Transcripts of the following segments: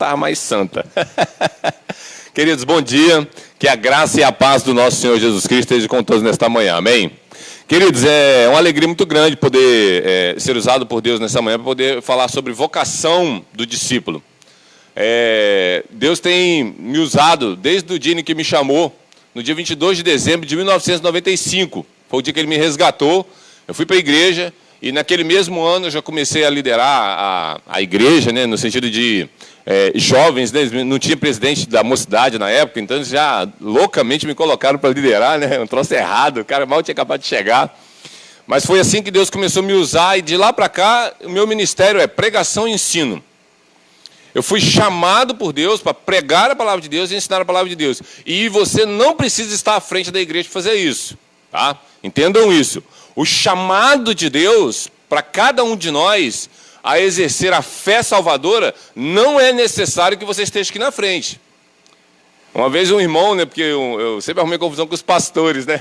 estava mais santa. Queridos, bom dia. Que a graça e a paz do nosso Senhor Jesus Cristo esteja com todos nesta manhã. Amém? Queridos, é uma alegria muito grande poder ser usado por Deus nessa manhã para poder falar sobre vocação do discípulo. Deus tem me usado desde o dia em que me chamou, no dia 22 de dezembro de 1995. Foi o dia que Ele me resgatou. Eu fui para a igreja e naquele mesmo ano eu já comecei a liderar a igreja, né, no sentido de jovens, né, não tinha presidente da mocidade na época, então eles já loucamente me colocaram para liderar, né, um troço errado, o cara mal tinha acabado de chegar. Mas foi assim que Deus começou a me usar e de lá para cá o meu ministério é pregação e ensino. Eu fui chamado por Deus para pregar a palavra de Deus e ensinar a palavra de Deus. E você não precisa estar à frente da igreja para fazer isso, tá? Entendam isso. O chamado de Deus para cada um de nós a exercer a fé salvadora, não é necessário que você esteja aqui na frente. Uma vez um irmão, né, porque eu sempre arrumei confusão com os pastores, né?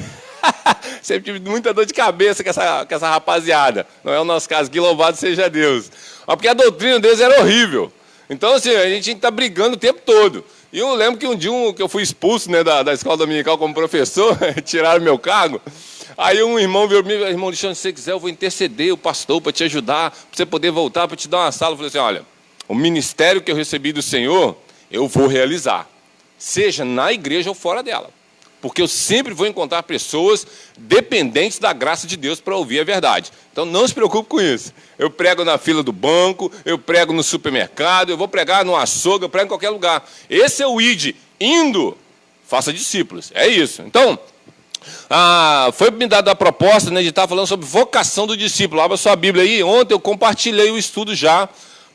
Sempre tive muita dor de cabeça com essa rapaziada. Não é o nosso caso, que louvado seja Deus. Mas porque a doutrina deles era horrível. Então, assim, a gente tinha que estar brigando o tempo todo. E eu lembro que um dia que eu fui expulso, né, da escola dominical como professor, tiraram meu cargo. Aí um irmão veio comigo, irmão, se você quiser, eu vou interceder o pastor para te ajudar, para você poder voltar, para te dar uma sala. Eu falei assim, olha, o ministério que eu recebi do Senhor, eu vou realizar. Seja na igreja ou fora dela. Porque eu sempre vou encontrar pessoas dependentes da graça de Deus para ouvir a verdade. Então não se preocupe com isso. Eu prego na fila do banco, eu prego no supermercado, eu vou pregar no açougue, eu prego em qualquer lugar. Esse é o ID. Indo, faça discípulos. É isso. Então, foi me dada a proposta, né, de estar falando sobre vocação do discípulo. Abra sua Bíblia aí. Ontem eu compartilhei o estudo já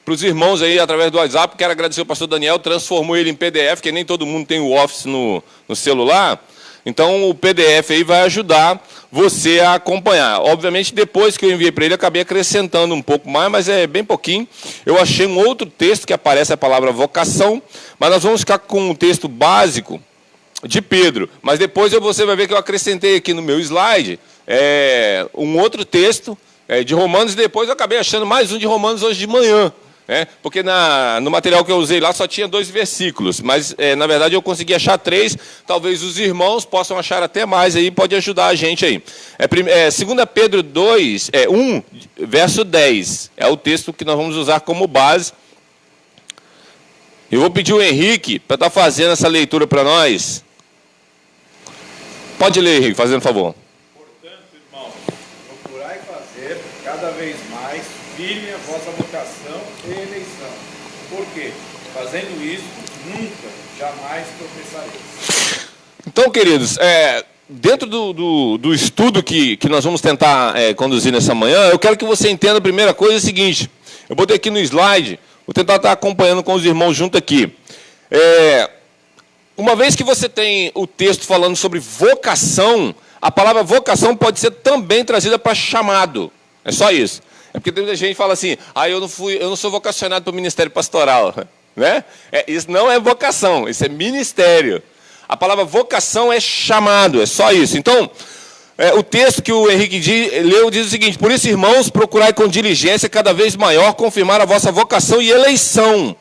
para os irmãos aí através do WhatsApp. Quero agradecer ao pastor Daniel, transformou ele em PDF, que nem todo mundo tem o Office no celular. Então, o PDF aí vai ajudar você a acompanhar. Obviamente, depois que eu enviei para ele, eu acabei acrescentando um pouco mais, mas é bem pouquinho. Eu achei um outro texto que aparece a palavra vocação, mas nós vamos ficar com um texto básico de Pedro. Mas depois você vai ver que eu acrescentei aqui no meu slide um outro texto de Romanos, e depois eu acabei achando mais um de Romanos hoje de manhã. Porque no material que eu usei lá só tinha 2 versículos, mas na verdade eu consegui achar 3, talvez os irmãos possam achar até mais, aí pode ajudar a gente aí. 2 Pedro 1, verso 10, é o texto que nós vamos usar como base. Eu vou pedir o Henrique para estar fazendo essa leitura para nós. Pode ler, Henrique, fazendo favor. Portanto, irmãos, procurai fazer cada vez mais firme a vossa vocação e eleição. Por quê? Fazendo isso, nunca, jamais tropeçareis. Então, queridos, dentro do estudo que nós vamos tentar conduzir nessa manhã, eu quero que você entenda a primeira coisa é a seguinte. Eu botei aqui no slide, vou tentar estar acompanhando com os irmãos junto aqui. Uma vez que você tem o texto falando sobre vocação, a palavra vocação pode ser também trazida para chamado. É só isso. É porque tem muita gente que fala assim, eu não sou vocacionado para o ministério pastoral. Né? Isso não é vocação, isso é ministério. A palavra vocação é chamado, é só isso. Então, o texto que o Henrique leu diz o seguinte, por isso, irmãos, procurai com diligência cada vez maior confirmar a vossa vocação e eleição.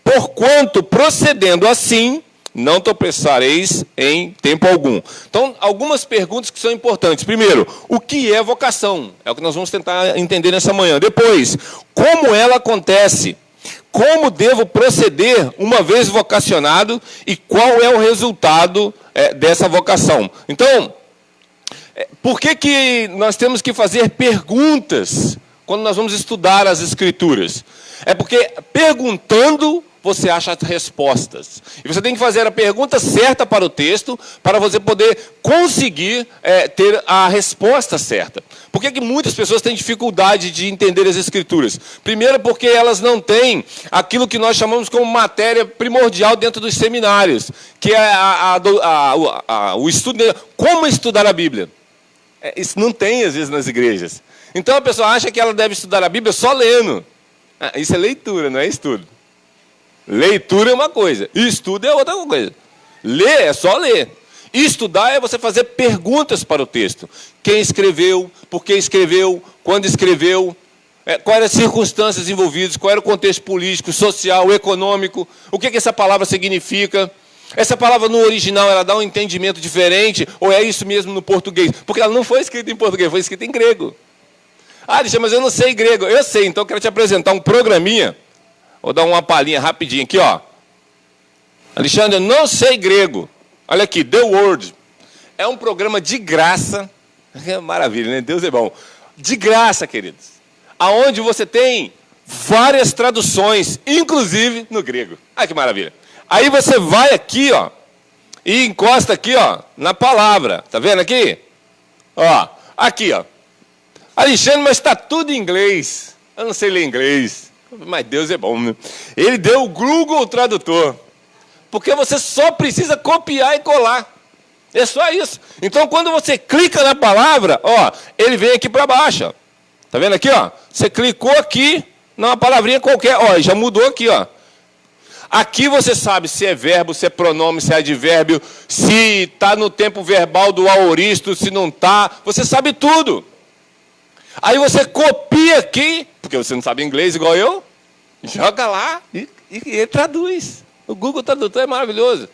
Porquanto, procedendo assim, não tropeçareis em tempo algum. Então, algumas perguntas que são importantes. Primeiro, o que é vocação? É o que nós vamos tentar entender nessa manhã. Depois, como ela acontece? Como devo proceder uma vez vocacionado? E qual é o resultado dessa vocação? Então, por que nós temos que fazer perguntas quando nós vamos estudar as Escrituras? É porque perguntando você acha as respostas. E você tem que fazer a pergunta certa para o texto, para você poder conseguir ter a resposta certa. Por que muitas pessoas têm dificuldade de entender as Escrituras? Primeiro, porque elas não têm aquilo que nós chamamos como matéria primordial dentro dos seminários, que é o estudo de como estudar a Bíblia. Isso não tem, às vezes, nas igrejas. Então, a pessoa acha que ela deve estudar a Bíblia só lendo. Isso é leitura, não é estudo. Leitura é uma coisa, estudo é outra coisa. Ler é só ler. Estudar é você fazer perguntas para o texto. Quem escreveu, por que escreveu, quando escreveu. Quais eram as circunstâncias envolvidas, qual era o contexto político, social, econômico, o que essa palavra significa. Essa palavra no original, ela dá um entendimento diferente, ou é isso mesmo no português? Porque ela não foi escrita em português, foi escrita em grego. Ah, Alexandre, mas eu não sei grego. Eu sei, então eu quero te apresentar um programinha. Vou dar uma palhinha rapidinho aqui, ó. Alexandre, eu não sei grego. Olha aqui, The Word. É um programa de graça. Maravilha, né? Deus é bom. De graça, queridos. Aonde você tem várias traduções, inclusive no grego. Ah, que maravilha. Aí você vai aqui, ó, e encosta aqui, ó, na palavra. Tá vendo aqui? Ó, aqui, ó. Alexandre, mas está tudo em inglês. Eu não sei ler inglês. Mas Deus é bom, né? Ele deu o Google Tradutor. Porque você só precisa copiar e colar. É só isso. Então, quando você clica na palavra, ó, ele vem aqui para baixo. Ó. Tá vendo aqui, ó? Você clicou aqui numa palavrinha qualquer, ó, já mudou aqui, ó. Aqui você sabe se é verbo, se é pronome, se é advérbio, se está no tempo verbal do aoristo, se não está. Você sabe tudo. Aí você copia aqui, porque você não sabe inglês igual eu, joga lá e traduz. O Google Tradutor é maravilhoso.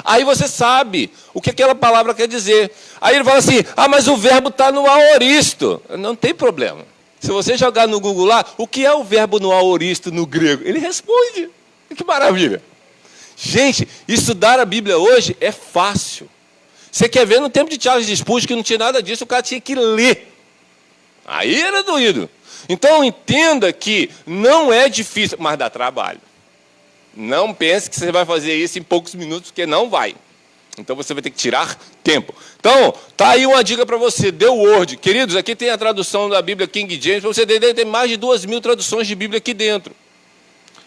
Aí você sabe o que aquela palavra quer dizer. Aí ele fala assim, ah, mas o verbo está no aoristo. Não tem problema. Se você jogar no Google lá, o que é o verbo no aoristo no grego? Ele responde. Que maravilha. Gente, estudar a Bíblia hoje é fácil. Você quer ver no tempo de Charles Spurgeon que não tinha nada disso, o cara tinha que ler. Aí era doído. Então entenda que não é difícil, mas dá trabalho. Não pense que você vai fazer isso em poucos minutos, porque não vai. Então você vai ter que tirar tempo. Então, tá aí uma dica para você, The Word. Queridos, aqui tem a tradução da Bíblia King James, para você entender, tem mais de 2.000 traduções de Bíblia aqui dentro.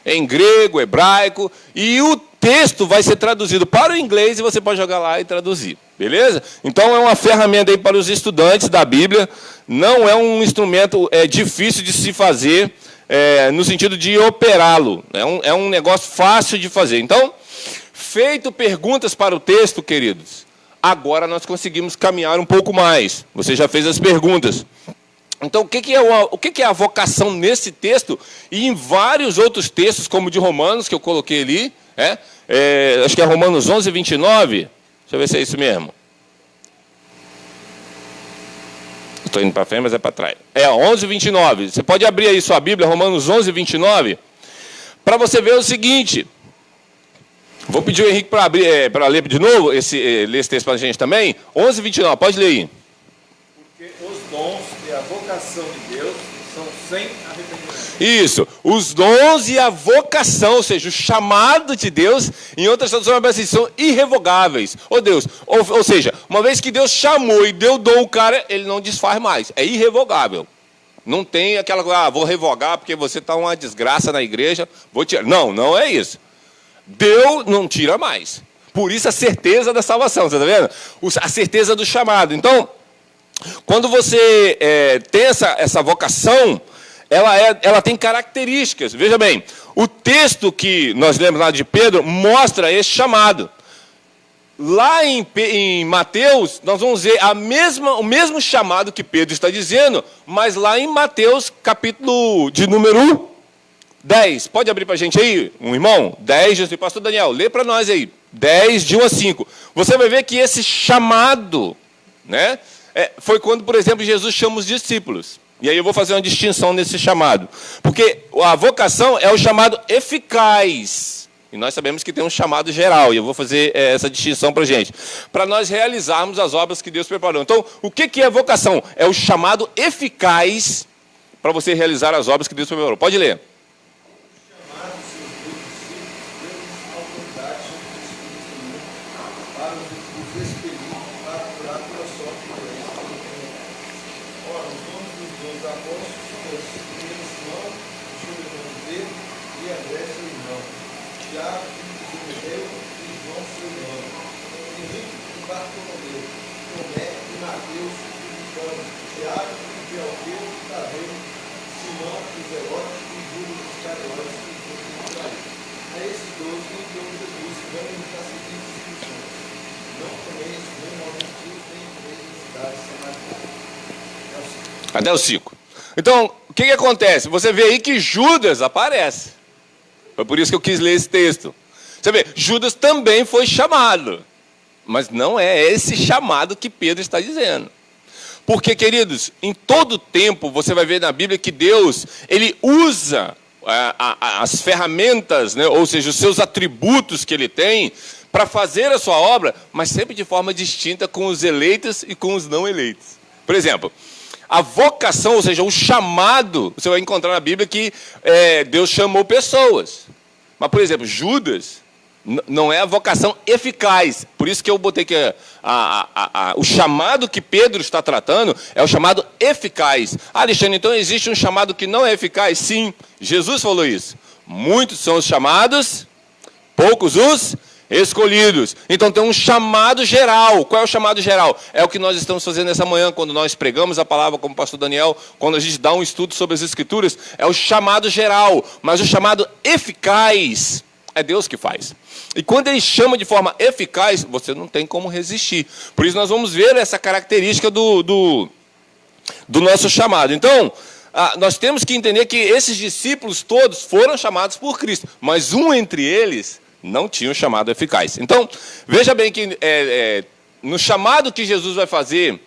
Em grego, hebraico, e o texto vai ser traduzido para o inglês e você pode jogar lá e traduzir. Beleza? Então é uma ferramenta aí para os estudantes da Bíblia. Não é um instrumento difícil de se fazer, no sentido de operá-lo. É um negócio fácil de fazer. Então, feito perguntas para o texto, queridos, agora nós conseguimos caminhar um pouco mais. Você já fez as perguntas. Então, o que é a vocação nesse texto e em vários outros textos, como o de Romanos, que eu coloquei ali, acho que é Romanos 11, 29. Deixa eu ver se é isso mesmo. Estou indo para frente, mas é para trás. 11, 29. Você pode abrir aí sua Bíblia, Romanos 11, 29, para você ver o seguinte. Vou pedir o Henrique para ler de novo, ler esse texto para a gente também. 11, 29, pode ler aí. Porque os dons e a vocação de Deus são sem arrependimento. Isso, os dons e a vocação, ou seja, o chamado de Deus, em outras traduções, são irrevogáveis. Ou seja, uma vez que Deus chamou e deu dom ao cara, ele não desfaz mais, é irrevogável. Não tem aquela, vou revogar porque você está uma desgraça na igreja, vou tirar. Não, não é isso. Deus não tira mais. Por isso a certeza da salvação, você está vendo? A certeza do chamado. Então, quando você tem essa vocação, ela tem características. Veja bem, o texto que nós lemos lá de Pedro mostra esse chamado. Lá em Mateus, nós vamos ver o mesmo chamado que Pedro está dizendo, mas lá em Mateus, capítulo de número 10. Pode abrir para a gente aí, um irmão? 10, pastor Daniel, lê para nós aí. 10, de 1 a 5. Você vai ver que esse chamado, né, foi quando, por exemplo, Jesus chama os discípulos. E aí eu vou fazer uma distinção nesse chamado. Porque a vocação é o chamado eficaz. E nós sabemos que tem um chamado geral. E eu vou fazer essa distinção para a gente. Para nós realizarmos as obras que Deus preparou. Então, o que é vocação? É o chamado eficaz para você realizar as obras que Deus preparou. Pode ler. Até o 5. Então, o que acontece? Você vê aí que Judas aparece. Foi por isso que eu quis ler esse texto. Você vê, Judas também foi chamado. Mas não é esse chamado que Pedro está dizendo. Porque, queridos, em todo tempo você vai ver na Bíblia que Deus, ele usa as ferramentas, né, ou seja, os seus atributos que ele tem para fazer a sua obra, mas sempre de forma distinta com os eleitos e com os não eleitos. Por exemplo, a vocação, ou seja, o chamado, você vai encontrar na Bíblia que Deus chamou pessoas. Mas, por exemplo, Judas não é a vocação eficaz. Por isso que eu botei que o chamado que Pedro está tratando é o chamado eficaz. Alexandre, então existe um chamado que não é eficaz? Sim, Jesus falou isso. Muitos são os chamados, poucos os escolhidos. Então tem um chamado geral. Qual é o chamado geral? É o que nós estamos fazendo essa manhã, quando nós pregamos a palavra como o pastor Daniel, quando a gente dá um estudo sobre as Escrituras, é o chamado geral. Mas o chamado eficaz é Deus que faz. E quando ele chama de forma eficaz, você não tem como resistir. Por isso nós vamos ver essa característica do nosso chamado. Então, nós temos que entender que esses discípulos todos foram chamados por Cristo, mas um entre eles não tinha um chamado eficaz. Então, veja bem que no chamado que Jesus vai fazer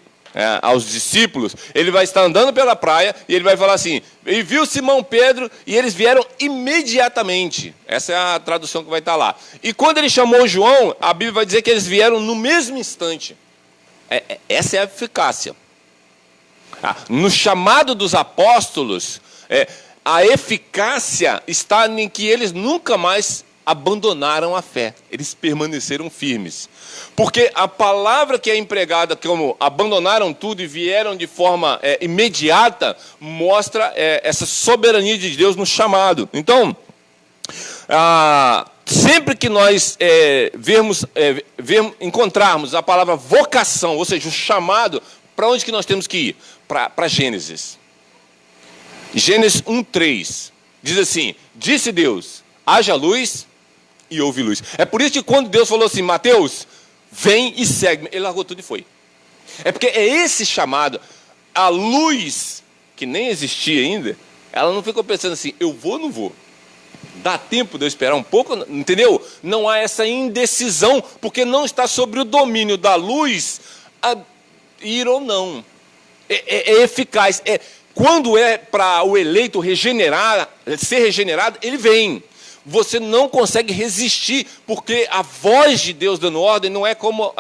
aos discípulos, ele vai estar andando pela praia e ele vai falar assim, e viu Simão Pedro e eles vieram imediatamente. Essa é a tradução que vai estar lá. E quando ele chamou João, a Bíblia vai dizer que eles vieram no mesmo instante. Essa é a eficácia. No chamado dos apóstolos, a eficácia está em que eles nunca mais abandonaram a fé, eles permaneceram firmes. Porque a palavra que é empregada como abandonaram tudo e vieram de forma imediata, mostra essa soberania de Deus no chamado. Então, sempre que nós encontrarmos a palavra vocação, ou seja, o chamado, para onde que nós temos que ir? Para Gênesis. Gênesis 1:3 diz assim, disse Deus, haja luz e houve luz. É por isso que quando Deus falou assim, Mateus, vem e segue-me, ele largou tudo e foi. É porque é esse chamado, a luz, que nem existia ainda, ela não ficou pensando assim, eu vou ou não vou? Dá tempo de eu esperar um pouco? Entendeu? Não há essa indecisão, porque não está sobre o domínio da luz a ir ou não. É eficaz. Quando é para o eleito ser regenerado, ele vem. Você não consegue resistir, porque a voz de Deus dando ordem não é como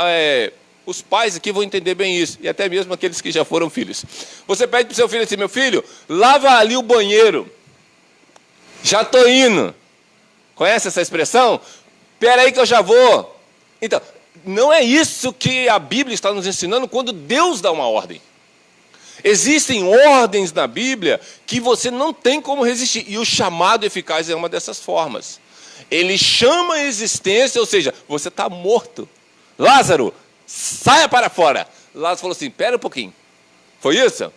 os pais aqui vão entender bem isso, e até mesmo aqueles que já foram filhos. Você pede para o seu filho assim, meu filho, lava ali o banheiro. Já estou indo. Conhece essa expressão? Espera aí que eu já vou. Então, não é isso que a Bíblia está nos ensinando quando Deus dá uma ordem. Existem ordens na Bíblia que você não tem como resistir. E o chamado eficaz é uma dessas formas. Ele chama a existência, ou seja, você está morto. Lázaro, saia para fora. Lázaro falou assim, espera um pouquinho. Foi isso?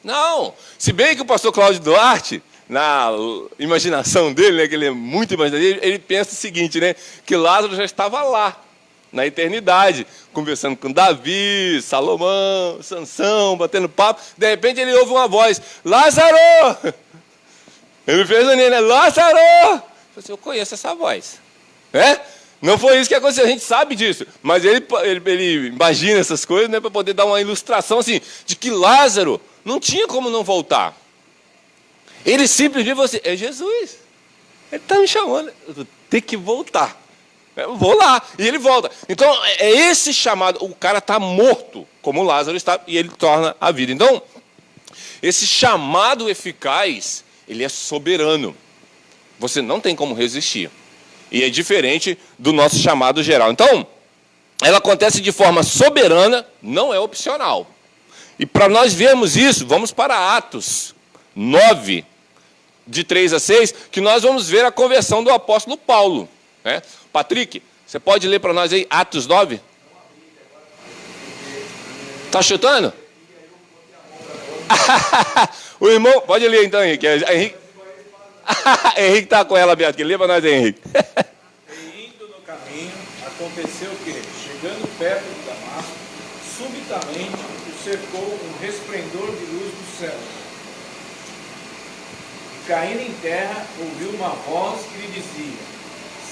Não. Se bem que o pastor Cláudio Duarte, na imaginação dele, né, que ele é muito imaginativo, ele pensa o seguinte, né, que Lázaro já estava lá, na eternidade, conversando com Davi, Salomão, Sansão, batendo papo. De repente ele ouve uma voz, Lázaro! Ele fez a né? Lázaro! Eu falei assim, eu conheço essa voz. Não foi isso que aconteceu, a gente sabe disso. Mas ele imagina essas coisas, né, para poder dar uma ilustração assim, de que Lázaro não tinha como não voltar. Ele simplesmente falou assim, é Jesus. Ele está me chamando, eu vou ter que voltar. Eu vou lá, e ele volta. Então, é esse chamado, o cara está morto, como Lázaro está, e ele torna a vida. Então, esse chamado eficaz, ele é soberano. Você não tem como resistir. E é diferente do nosso chamado geral. Então, ela acontece de forma soberana, não é opcional. E para nós vermos isso, vamos para Atos 9, de 3-6, que nós vamos ver a conversão do apóstolo Paulo. Patrick, você pode ler para nós aí Atos 9? Está chutando? O irmão, pode ler então, Henrique. Henrique está com ela, Beato, que lê para nós aí, Henrique. E indo no caminho, aconteceu que, chegando perto de Damasco, subitamente o cercou um resplendor de luz do céu. caindo em terra, ouviu uma voz que lhe dizia: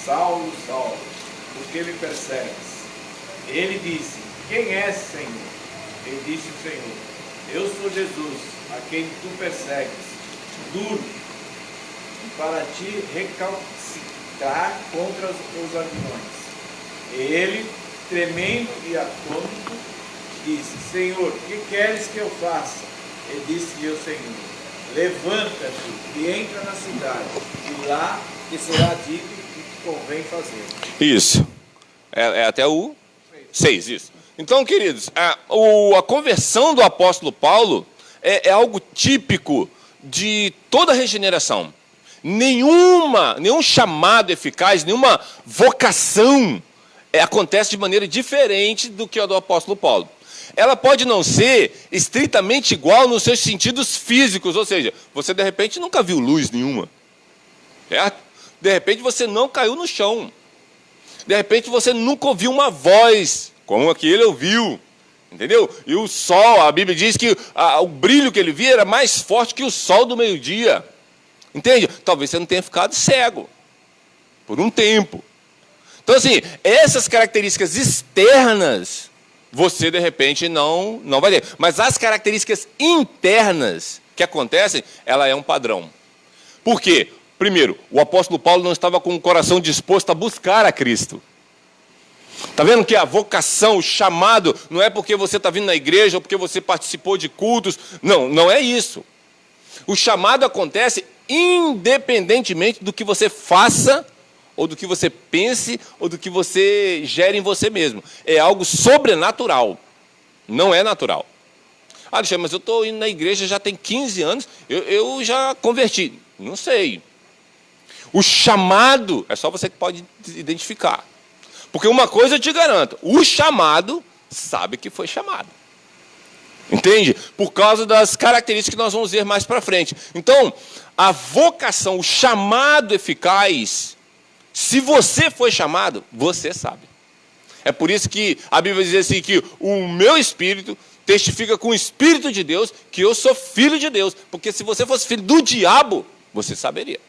Saulo, Saulo, por que me persegues? Ele disse: quem és, Senhor? Ele disse o Senhor: eu sou Jesus, a quem tu persegues. Duro para te recalcitrar contra os aguilhões. Ele, tremendo e atônito, disse: Senhor, que queres que eu faça? Ele disse-lhe o Senhor: levanta-te e entra na cidade, e lá te será dito o que te convém fazer. Isso. É até o 6, isso. Então, queridos, a conversão do apóstolo Paulo é algo típico de toda regeneração. Nenhum chamado eficaz, nenhuma vocação acontece de maneira diferente do que a do apóstolo Paulo. Ela pode não ser estritamente igual nos seus sentidos físicos, ou seja, você de repente nunca viu luz nenhuma. Certo? De repente você não caiu no chão. De repente você nunca ouviu uma voz, como aqui ele ouviu. Entendeu? E o sol, a Bíblia diz que o brilho que ele via era mais forte que o sol do meio-dia. Entende? Talvez você não tenha ficado cego por um tempo. Então, assim, essas características externas, você, de repente, não vai ter. Mas as características internas que acontecem, ela é um padrão. Por quê? Primeiro, o apóstolo Paulo não estava com o coração disposto a buscar a Cristo. Está vendo que a vocação, o chamado, não é porque você está vindo na igreja ou porque você participou de cultos. Não, não é isso. O chamado acontece independentemente do que você faça, ou do que você pense, ou do que você gere em você mesmo. É algo sobrenatural. Não é natural. Alexandre, mas eu estou indo na igreja já tem 15 anos, eu já converti. Não sei. O chamado, é só você que pode identificar. Porque uma coisa eu te garanto, o chamado sabe que foi chamado. Entende? Por causa das características que nós vamos ver mais para frente. Então, a vocação, o chamado eficaz, se você foi chamado, você sabe. É por isso que a Bíblia diz assim, que o meu espírito testifica com o Espírito de Deus que eu sou filho de Deus. Porque se você fosse filho do diabo, você saberia.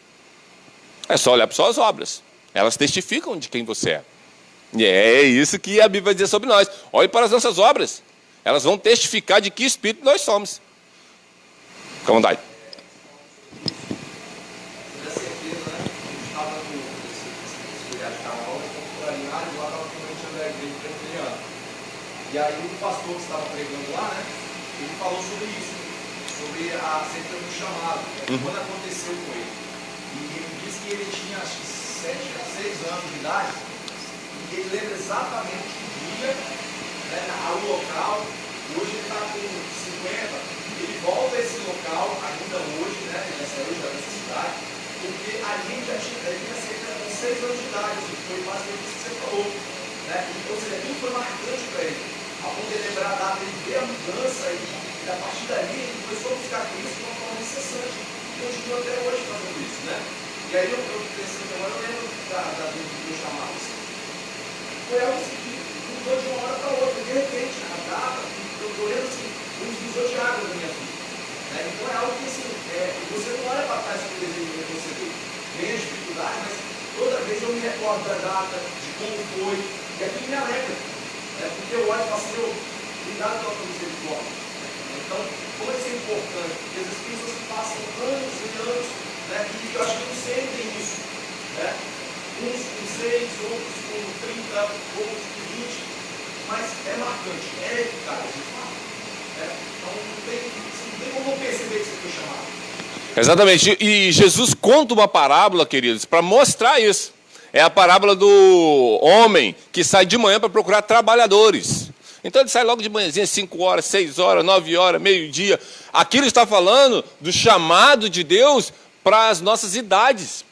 É só olhar para suas obras. Elas testificam de quem você é. E é isso que a Bíblia vai dizer sobre nós. Olhe para as nossas obras. Elas vão testificar de que espírito nós somos. Fica à vontade. E aí o pastor que estava pregando lá, né, ele falou sobre isso, sobre a aceitação do chamado, quando aconteceu com ele. E ele disse que ele tinha acho que 7 a 6 anos de idade, e ele lembra exatamente o dia, né, o local. Hoje ele está com 50, ele volta a esse local ainda hoje, né, nessa cidade, porque a gente já tinha cerca de 6 anos de idade, foi basicamente isso que você falou. Né? Ou seja, tudo foi marcante para ele. A ponto de lembrar a data, ele vê a mudança e a partir dali ele começou a buscar Cristo de uma forma incessante. E continua até hoje fazendo isso, né? E aí eu pensei, agora eu lembro do meu chamado. Foi algo assim que mudou de uma hora para outra. De repente, a data, eu estou olhando assim, um divisor de água na minha vida. Né? Então é algo que assim, você não olha para trás com o desejo de retroceder. Vem a dificuldade, mas toda vez eu me recordo da data, de como foi, e aquilo me alegra. Porque eu olho e falo assim, cuidado com a tua misericórdia. Então, como isso é importante? Porque as pessoas passam anos e anos, né, e eu acho que não sentem isso. Né? Uns com 6, outros com 30, outros com 20, mas é marcante, é eficaz, de fato. Então, não tem como não perceber que você foi chamado. Exatamente. E Jesus conta uma parábola, queridos, para mostrar isso. É a parábola do homem que sai de manhã para procurar trabalhadores. Então ele sai logo de manhãzinha, 5 horas, 6 horas, 9 horas, meio-dia. Aqui ele está falando do chamado de Deus para as nossas idades.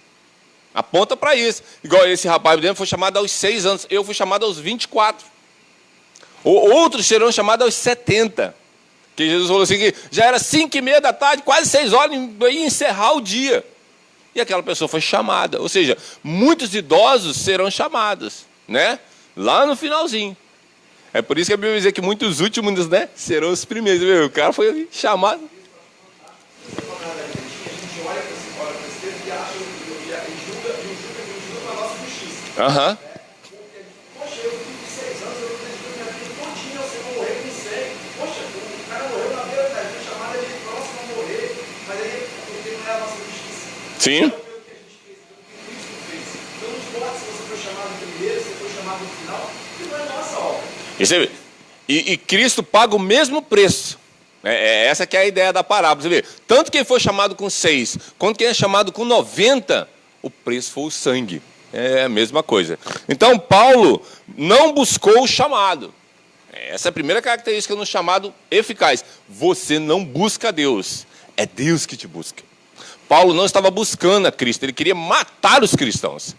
Aponta para isso. Igual esse rapaz foi chamado aos 6 anos, eu fui chamado aos 24. Outros serão chamados aos 70. Que Jesus falou assim, que já era 5:30 da tarde, quase 6 horas, e ia encerrar o dia. E aquela pessoa foi chamada. Ou seja, muitos idosos serão chamados, né? Lá no finalzinho. É por isso que a Bíblia diz que muitos últimos, né, serão os primeiros. O cara foi chamado. A gente olha para esse Aham. Porque, poxa, eu fico 6 anos, eu não acredito minha vida todinha, você vai morrer com 100. Poxa, o cara morreu na beira da gente, chamada de próximo a morrer, mas aí porque não é a nossa justiça. Sim. Pelo que a gente fez, pelo que Cristo fez. Então não importa se você foi chamado primeiro, se você foi chamado no final, que não é nossa obra. E Cristo paga o mesmo preço. Essa que é a ideia da parábola. Você vê, tanto quem foi chamado com 6, quanto quem é chamado com 90, o preço foi o sangue. É a mesma coisa. Então, Paulo não buscou o chamado. Essa é a primeira característica no chamado eficaz. Você não busca Deus. É Deus que te busca. Paulo não estava buscando a Cristo. Ele queria matar os cristãos.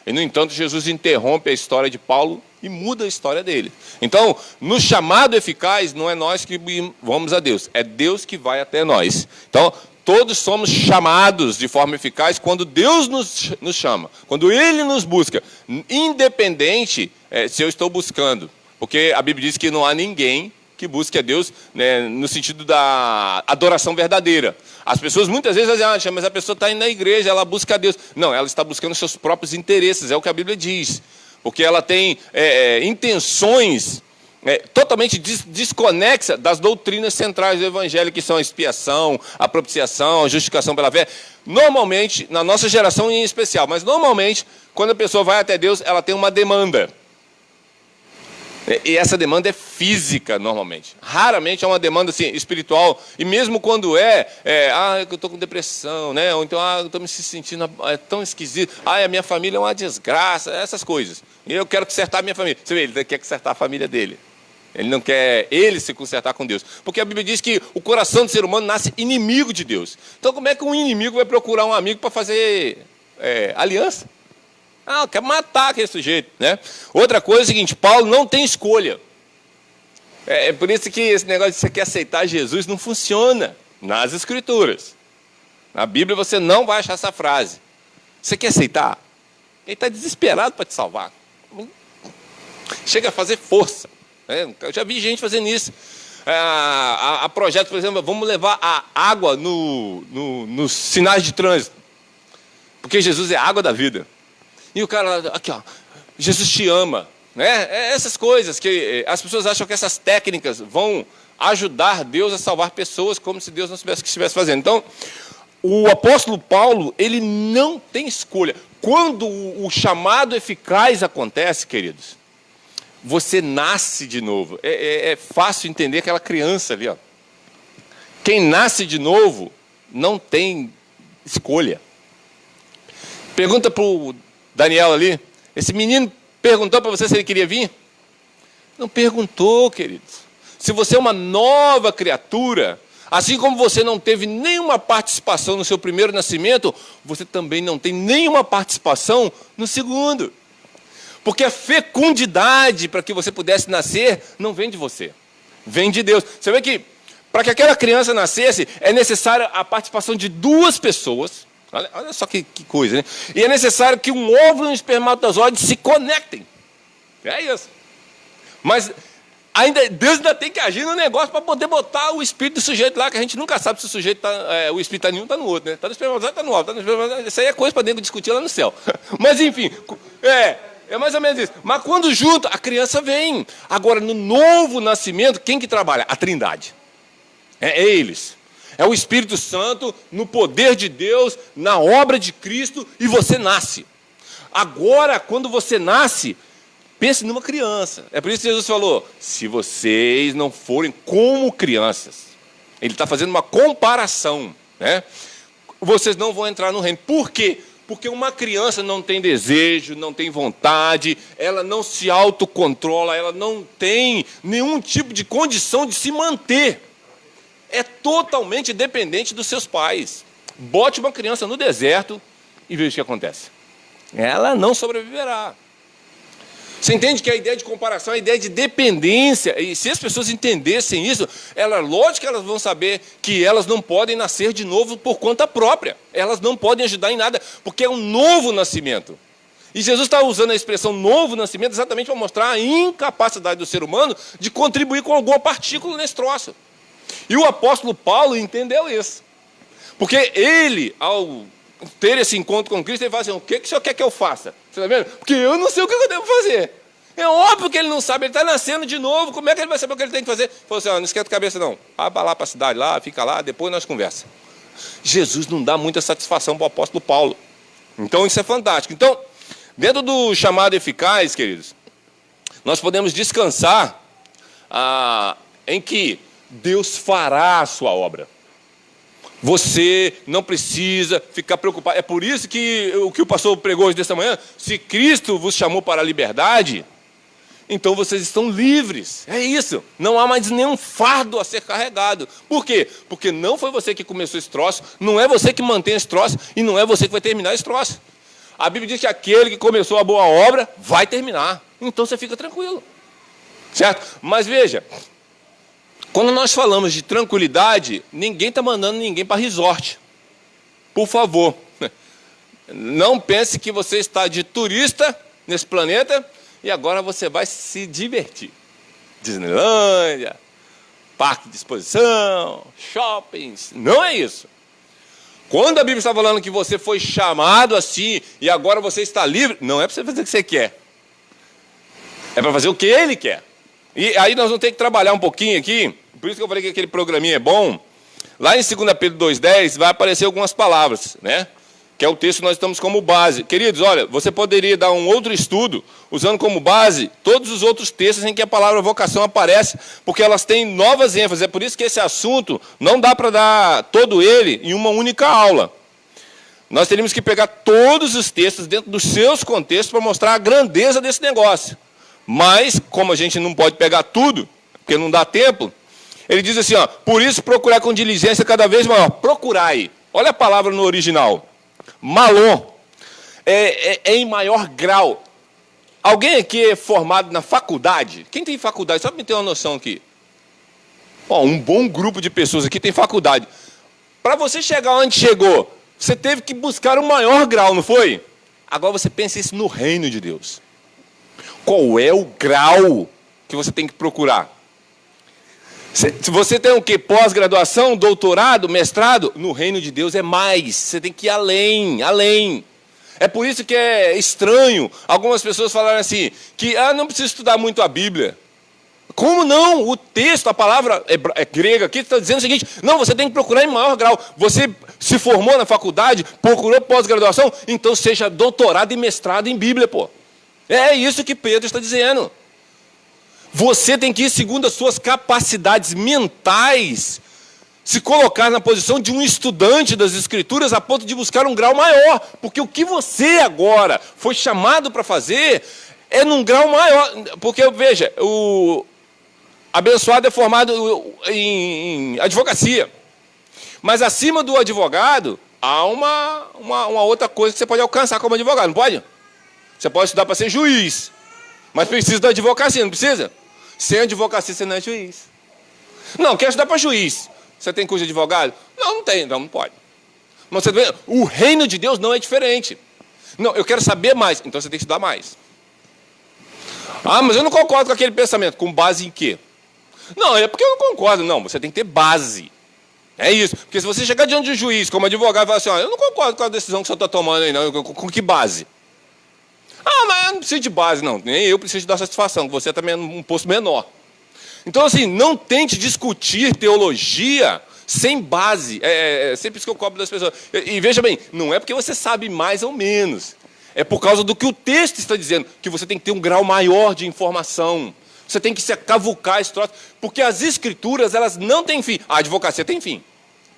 E, no entanto, Jesus interrompe a história de Paulo e muda a história dele. Então, no chamado eficaz, não é nós que vamos a Deus. É Deus que vai até nós. Então, todos somos chamados de forma eficaz quando Deus nos chama. Quando Ele nos busca. Independente se eu estou buscando. Porque a Bíblia diz que não há ninguém que busque a Deus, né, no sentido da adoração verdadeira. As pessoas muitas vezes acham, mas a pessoa está indo na igreja, ela busca a Deus. Não, ela está buscando seus próprios interesses, é o que a Bíblia diz. Porque ela tem intenções totalmente desconexas das doutrinas centrais do Evangelho, que são a expiação, a propiciação, a justificação pela fé. Normalmente, na nossa geração em especial, mas normalmente, quando a pessoa vai até Deus, ela tem uma demanda. E essa demanda é física, normalmente. Raramente é uma demanda assim, espiritual. E mesmo quando eu estou com depressão, né? Ou então, eu estou me sentindo tão esquisito. A minha família é uma desgraça, essas coisas. E eu quero consertar a minha família. Você vê, ele quer consertar a família dele. Ele não quer ele se consertar com Deus. Porque a Bíblia diz que o coração do ser humano nasce inimigo de Deus. Então, como é que um inimigo vai procurar um amigo para fazer aliança? Quer matar aquele sujeito, né? Outra coisa é o seguinte, Paulo não tem escolha. É por isso que esse negócio de você quer aceitar Jesus não funciona nas Escrituras. Na Bíblia você não vai achar essa frase. Você quer aceitar? Ele está desesperado para te salvar. Chega a fazer força. Eu já vi gente fazendo isso. A projeto, por exemplo, vamos levar a água nos sinais de trânsito. Porque Jesus é a água da vida. E o cara, aqui ó, Jesus te ama, né? Essas coisas que as pessoas acham que essas técnicas vão ajudar Deus a salvar pessoas, como se Deus não soubesse o que estivesse fazendo. Então, o apóstolo Paulo, ele não tem escolha. Quando o chamado eficaz acontece, queridos, você nasce de novo. É fácil entender aquela criança ali, ó. Quem nasce de novo não tem escolha. Pergunta para o Daniel ali, esse menino perguntou para você se ele queria vir? Não perguntou, queridos. Se você é uma nova criatura, assim como você não teve nenhuma participação no seu primeiro nascimento, você também não tem nenhuma participação no segundo. Porque a fecundidade para que você pudesse nascer não vem de você, vem de Deus. Você vê que para que aquela criança nascesse, é necessária a participação de 2 pessoas. Olha só que coisa, né? E é necessário que um ovo e um espermatozoide se conectem. É isso. Mas Deus ainda tem que agir no negócio para poder botar o espírito do sujeito lá, que a gente nunca sabe se o sujeito o espírito está em um, está no outro, né? Está no espermatozoide, está no ovo. Isso aí é coisa para dentro discutir lá no céu. Mas enfim, é mais ou menos isso. Mas quando junto, a criança vem. Agora, no novo nascimento, quem que trabalha? A Trindade. É eles. É o Espírito Santo, no poder de Deus, na obra de Cristo, e você nasce. Agora, quando você nasce, pense numa criança. É por isso que Jesus falou, se vocês não forem como crianças, ele está fazendo uma comparação, né? Vocês não vão entrar no reino. Por quê? Porque uma criança não tem desejo, não tem vontade, ela não se autocontrola, ela não tem nenhum tipo de condição de se manter. É totalmente dependente dos seus pais. Bote uma criança no deserto e veja o que acontece. Ela não sobreviverá. Você entende que a ideia de comparação é a ideia de dependência. E se as pessoas entendessem isso, lógico que elas vão saber que elas não podem nascer de novo por conta própria. Elas não podem ajudar em nada, porque é um novo nascimento. E Jesus está usando a expressão novo nascimento exatamente para mostrar a incapacidade do ser humano de contribuir com alguma partícula nesse troço. E o apóstolo Paulo entendeu isso. Porque ele, ao ter esse encontro com Cristo, ele fala assim, o que o senhor quer que eu faça? Você está vendo? Porque eu não sei o que eu devo fazer. É óbvio que ele não sabe, ele está nascendo de novo, como é que ele vai saber o que ele tem que fazer? Ele falou assim, não esquenta a cabeça não, vai lá para a cidade, lá, fica lá, depois nós conversamos. Jesus não dá muita satisfação para o apóstolo Paulo. Então isso é fantástico. Então, dentro do chamado eficaz, queridos, nós podemos descansar em que Deus fará a sua obra. Você não precisa ficar preocupado. É por isso que o que o pastor pregou hoje dessa manhã, se Cristo vos chamou para a liberdade, então vocês estão livres. É isso. Não há mais nenhum fardo a ser carregado. Por quê? Porque não foi você que começou esse troço, não é você que mantém esse troço e não é você que vai terminar esse troço. A Bíblia diz que aquele que começou a boa obra vai terminar. Então você fica tranquilo. Certo? Mas veja, quando nós falamos de tranquilidade, ninguém está mandando ninguém para resort. Por favor. Não pense que você está de turista nesse planeta e agora você vai se divertir. Disneylândia, parque de exposição, shoppings. Não é isso. Quando a Bíblia está falando que você foi chamado assim e agora você está livre, não é para você fazer o que você quer. É para fazer o que Ele quer. E aí nós vamos ter que trabalhar um pouquinho aqui. Por isso que eu falei que aquele programinha é bom. Lá em 2 Pedro 2,10 vai aparecer algumas palavras, né? Que é o texto que nós estamos como base. Queridos, olha, você poderia dar um outro estudo usando como base todos os outros textos em que a palavra vocação aparece, porque elas têm novas ênfases. É por isso que esse assunto não dá para dar todo ele em uma única aula. Nós teríamos que pegar todos os textos dentro dos seus contextos para mostrar a grandeza desse negócio. Mas, como a gente não pode pegar tudo, porque não dá tempo, ele diz assim, ó, por isso procurar com diligência cada vez maior. Procurai. Olha a palavra no original. Malon. É em maior grau. Alguém aqui é formado na faculdade? Quem tem faculdade? Só para me ter uma noção aqui. Ó, um bom grupo de pessoas aqui tem faculdade. Para você chegar onde chegou, você teve que buscar um maior grau, não foi? Agora você pensa isso no reino de Deus. Qual é o grau que você tem que procurar? Se você tem o quê? Pós-graduação, doutorado, mestrado? No reino de Deus é mais. Você tem que ir além, além. É por isso que é estranho algumas pessoas falarem assim, que não precisa estudar muito a Bíblia. Como não? O texto, a palavra é grega aqui, está dizendo o seguinte, não, você tem que procurar em maior grau. Você se formou na faculdade, procurou pós-graduação, então seja doutorado e mestrado em Bíblia, pô. É isso que Pedro está dizendo. Você tem que ir segundo as suas capacidades mentais, se colocar na posição de um estudante das Escrituras a ponto de buscar um grau maior. Porque o que você agora foi chamado para fazer é num grau maior. Porque, veja, o abençoado é formado em advocacia. Mas acima do advogado, há uma outra coisa que você pode alcançar como advogado, não pode? Você pode estudar para ser juiz, mas precisa da advocacia, não precisa? Sem advocacia você não é juiz. Não, quer estudar para juiz. Você tem curso de advogado? Não, não tem, não pode. Mas você vê, o reino de Deus não é diferente. Não, eu quero saber mais, então você tem que estudar mais. Mas eu não concordo com aquele pensamento. Com base em quê? Não, é porque eu não concordo. Não, você tem que ter base. É isso. Porque se você chegar diante de um juiz como advogado e falar assim, eu não concordo com a decisão que você está tomando aí, não. Com que base? Mas eu não preciso de base, não. Nem eu preciso dar satisfação, que você também é um posto menor. Então, assim, não tente discutir teologia sem base. É sempre isso que eu cobro das pessoas. E veja bem, não é porque você sabe mais ou menos. É por causa do que o texto está dizendo, que você tem que ter um grau maior de informação. Você tem que se cavucar esse troço. Porque as escrituras, elas não têm fim. A advocacia tem fim.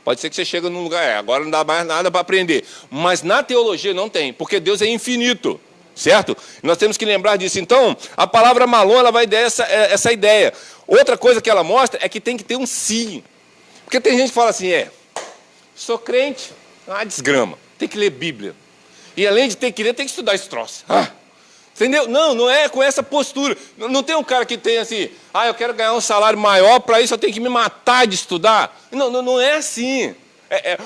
Pode ser que você chegue num lugar, agora não dá mais nada para aprender. Mas na teologia não tem, porque Deus é infinito. Certo? Nós temos que lembrar disso. Então, a palavra malon, ela vai dar essa ideia. Outra coisa que ela mostra é que tem que ter um sim. Porque tem gente que fala assim, sou crente, desgrama, tem que ler Bíblia. E além de ter que ler, tem que estudar esse troço. Entendeu? Não é com essa postura. Não tem um cara que tem assim, eu quero ganhar um salário maior, para isso eu tenho que me matar de estudar. Não é assim.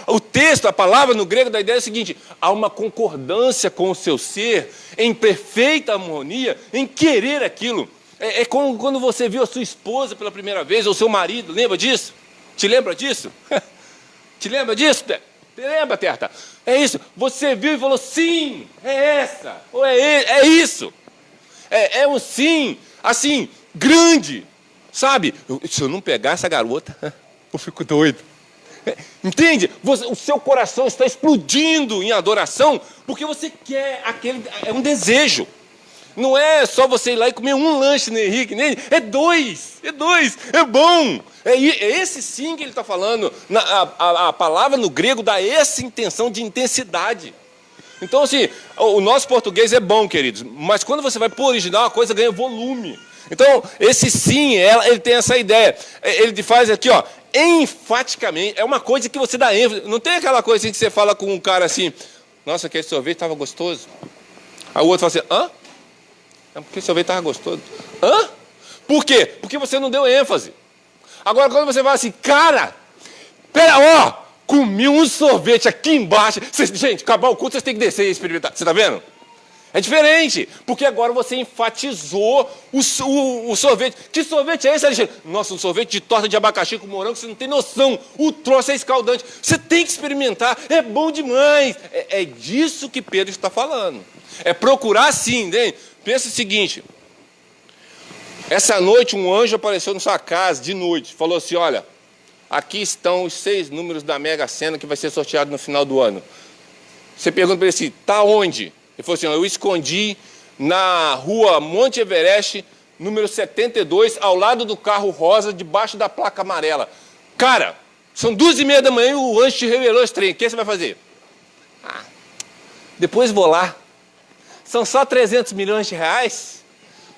O texto, a palavra no grego da ideia é o seguinte, há uma concordância com o seu ser, em perfeita harmonia, em querer aquilo. É como quando você viu a sua esposa pela primeira vez, ou seu marido, lembra disso? Te lembra disso? Te lembra disso? Lembra, Terta? É isso. Você viu e falou, sim, é essa. Ou é isso. É um sim, assim, grande. Sabe? Se eu não pegar essa garota, eu fico doido. Entende? O seu coração está explodindo em adoração porque você quer aquele... É um desejo. Não é só você ir lá e comer um lanche no Henrique, é dois, é bom. É esse sim que ele está falando. A palavra no grego dá essa intenção de intensidade. Então, assim, o nosso português é bom, queridos, mas quando você vai para o original, a coisa ganha volume. Então, esse sim, ele tem essa ideia. Ele faz aqui, ó, enfaticamente, é uma coisa que você dá ênfase. Não tem aquela coisa assim que você fala com um cara assim, nossa, aquele sorvete estava gostoso. Aí o outro fala assim, hã? É porque o sorvete estava gostoso. Hã? Por quê? Porque você não deu ênfase. Agora, quando você fala assim, cara, pera, ó, comi um sorvete aqui embaixo. Gente, acabar o culto, vocês têm que descer e experimentar. Você está vendo? É diferente, porque agora você enfatizou o sorvete. Que sorvete é esse, Alexandre? Nossa, um sorvete de torta de abacaxi com morango, você não tem noção. O troço é escaldante. Você tem que experimentar, é bom demais. É disso que Pedro está falando. É procurar sim, né? Pensa o seguinte, essa noite um anjo apareceu na sua casa, de noite, falou assim, olha, aqui estão os 6 números da Mega Sena que vai ser sorteado no final do ano. Você pergunta para ele assim, tá onde? Ele falou assim, eu escondi na rua Monte Everest, número 72, ao lado do carro rosa, debaixo da placa amarela. Cara, são 2h30 da manhã e o anjo te revelou esse trem, o que você vai fazer? Depois vou lá. São só 300 milhões de reais?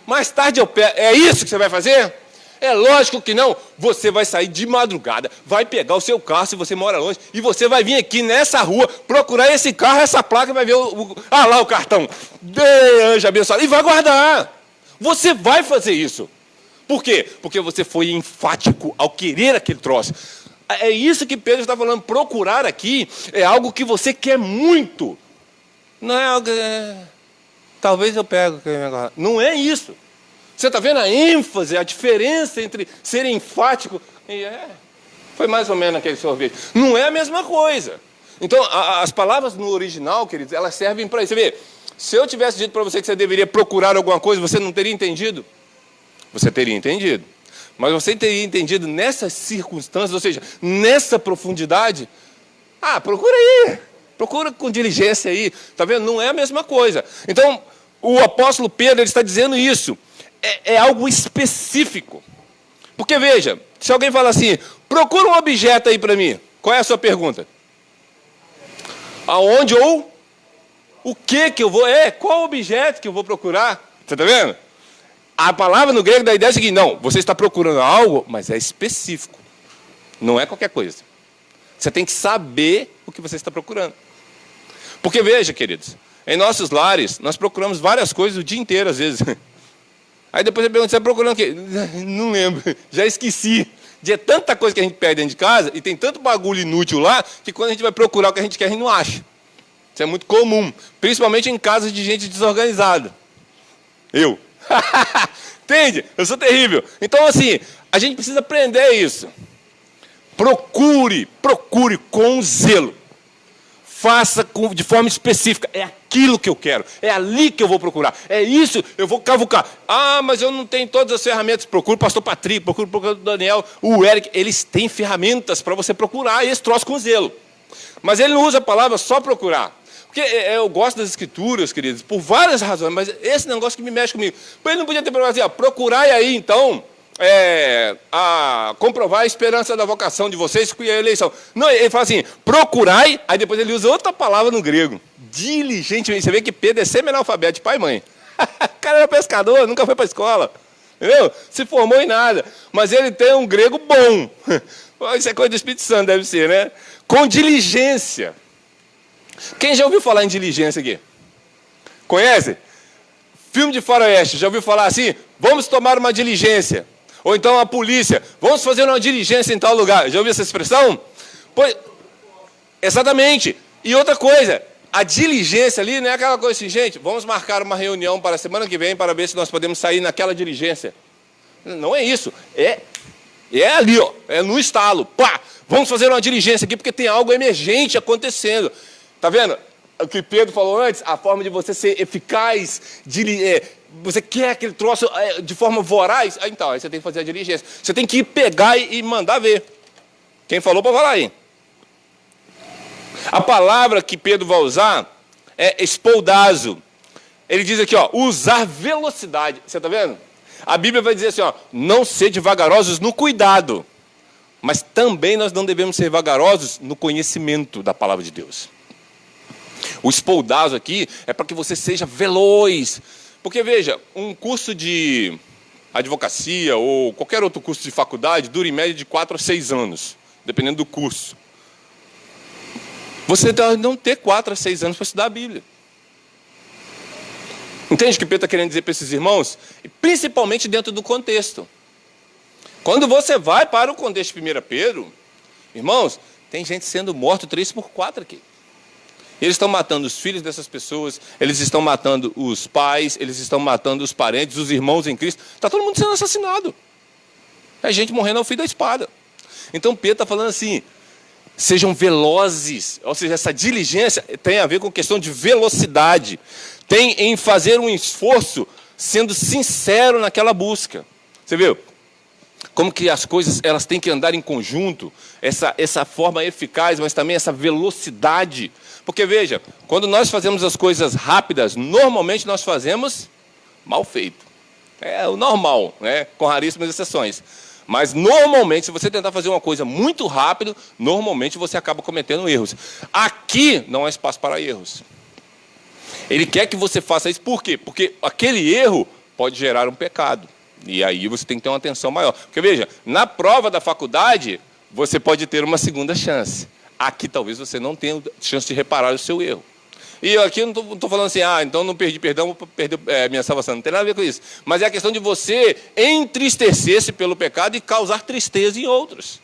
Mais tarde eu pego. É isso que você vai fazer? É lógico que não. Você vai sair de madrugada, vai pegar o seu carro, se você mora longe, e você vai vir aqui nessa rua, procurar esse carro, essa placa, e vai ver lá o cartão. Anjo abençoado. E vai guardar. Você vai fazer isso. Por quê? Porque você foi enfático ao querer aquele troço. É isso que Pedro está falando. Procurar aqui é algo que você quer muito. Não é algo... Talvez eu pego. Não é isso. Você está vendo a ênfase, a diferença entre ser enfático e foi mais ou menos aquele sorvete. Não é a mesma coisa. Então, as palavras no original, queridos, elas servem para isso. Você vê, se eu tivesse dito para você que você deveria procurar alguma coisa, você não teria entendido? Você teria entendido. Mas você teria entendido nessas circunstâncias, ou seja, nessa profundidade. Procura aí. Procura com diligência aí. Está vendo? Não é a mesma coisa. Então, o apóstolo Pedro ele está dizendo isso. É algo específico. Porque, veja, se alguém fala assim, procura um objeto aí para mim. Qual é a sua pergunta? Aonde ou o que eu vou... qual objeto que eu vou procurar? Você está vendo? A palavra no grego dá a ideia seguinte, não, você está procurando algo, mas é específico. Não é qualquer coisa. Você tem que saber o que você está procurando. Porque, veja, queridos, em nossos lares, nós procuramos várias coisas o dia inteiro, às vezes. Aí depois você pergunta, você está procurando o quê? Não lembro, já esqueci. De tanta coisa que a gente perde dentro de casa, e tem tanto bagulho inútil lá, que quando a gente vai procurar o que a gente quer, a gente não acha. Isso é muito comum, principalmente em casas de gente desorganizada. Eu. Entende? Eu sou terrível. Então, assim, a gente precisa aprender isso. Procure com zelo. Faça de forma específica. É aquilo que eu quero. É ali que eu vou procurar. É isso, eu vou cavucar. Mas eu não tenho todas as ferramentas. Procure o pastor Patrick, procure o pastor Daniel, o Eric. Eles têm ferramentas para você procurar esse troço com zelo. Mas ele não usa a palavra só procurar. Porque eu gosto das escrituras, queridos, por várias razões, mas esse negócio que me mexe comigo. Ele não podia ter falado assim, procurai aí, então, comprovar a esperança da vocação de vocês e a eleição. Não, ele fala assim, procurai, aí depois ele usa outra palavra no grego. Diligentemente. Você vê que Pedro é semi-analfabeto de pai e mãe. O cara era pescador, nunca foi para a escola. Entendeu? Se formou em nada. Mas ele tem um grego bom. Isso é coisa do Espírito Santo, deve ser, né? Com diligência. Quem já ouviu falar em diligência aqui? Conhece? Filme de faroeste, já ouviu falar assim? Vamos tomar uma diligência. Ou então a polícia, vamos fazer uma diligência em tal lugar. Já ouviu essa expressão? Pois, exatamente. E outra coisa, a diligência ali não é aquela coisa assim, gente, vamos marcar uma reunião para a semana que vem para ver se nós podemos sair naquela diligência. Não é isso. É E é ali, ó, é no estalo. Pá, vamos fazer uma diligência aqui porque tem algo emergente acontecendo. Tá vendo? O que Pedro falou antes, a forma de você ser eficaz, você quer aquele troço de forma voraz, então, aí você tem que fazer a diligência. Você tem que ir pegar e mandar ver. Quem falou para falar aí? A palavra que Pedro vai usar é espoudazo. Ele diz aqui, ó, usar velocidade. Você está vendo? A Bíblia vai dizer assim, ó, não sede vagarosos no cuidado, mas também nós não devemos ser vagarosos no conhecimento da palavra de Deus. O espoudazo aqui é para que você seja veloz. Porque, veja, um curso de advocacia ou qualquer outro curso de faculdade dura em média de 4 a 6 anos, dependendo do curso. Você não ter 4 a 6 anos para estudar a Bíblia. Entende o que Pedro está querendo dizer para esses irmãos? E principalmente dentro do contexto. Quando você vai para o contexto de 1 Pedro, irmãos, tem gente sendo morto 3x4 aqui. Eles estão matando os filhos dessas pessoas, eles estão matando os pais, eles estão matando os parentes, os irmãos em Cristo. Está todo mundo sendo assassinado. É gente morrendo ao fio da espada. Então Pedro está falando assim, sejam velozes. Ou seja, essa diligência tem a ver com questão de velocidade. Tem em fazer um esforço, sendo sincero naquela busca. Você viu? Como que as coisas elas têm que andar em conjunto, essa forma eficaz, mas também essa velocidade. Porque, veja, quando nós fazemos as coisas rápidas, normalmente nós fazemos mal feito. É o normal, né? Com raríssimas exceções. Mas, normalmente, se você tentar fazer uma coisa muito rápido, normalmente você acaba cometendo erros. Aqui não há espaço para erros. Ele quer que você faça isso por quê? Porque aquele erro pode gerar um pecado. E aí você tem que ter uma atenção maior. Porque, veja, na prova da faculdade, você pode ter uma segunda chance. Aqui talvez você não tenha chance de reparar o seu erro. E eu aqui não estou falando assim, então não perdi perdão, vou perder minha salvação. Não tem nada a ver com isso. Mas é a questão de você entristecer-se pelo pecado e causar tristeza em outros.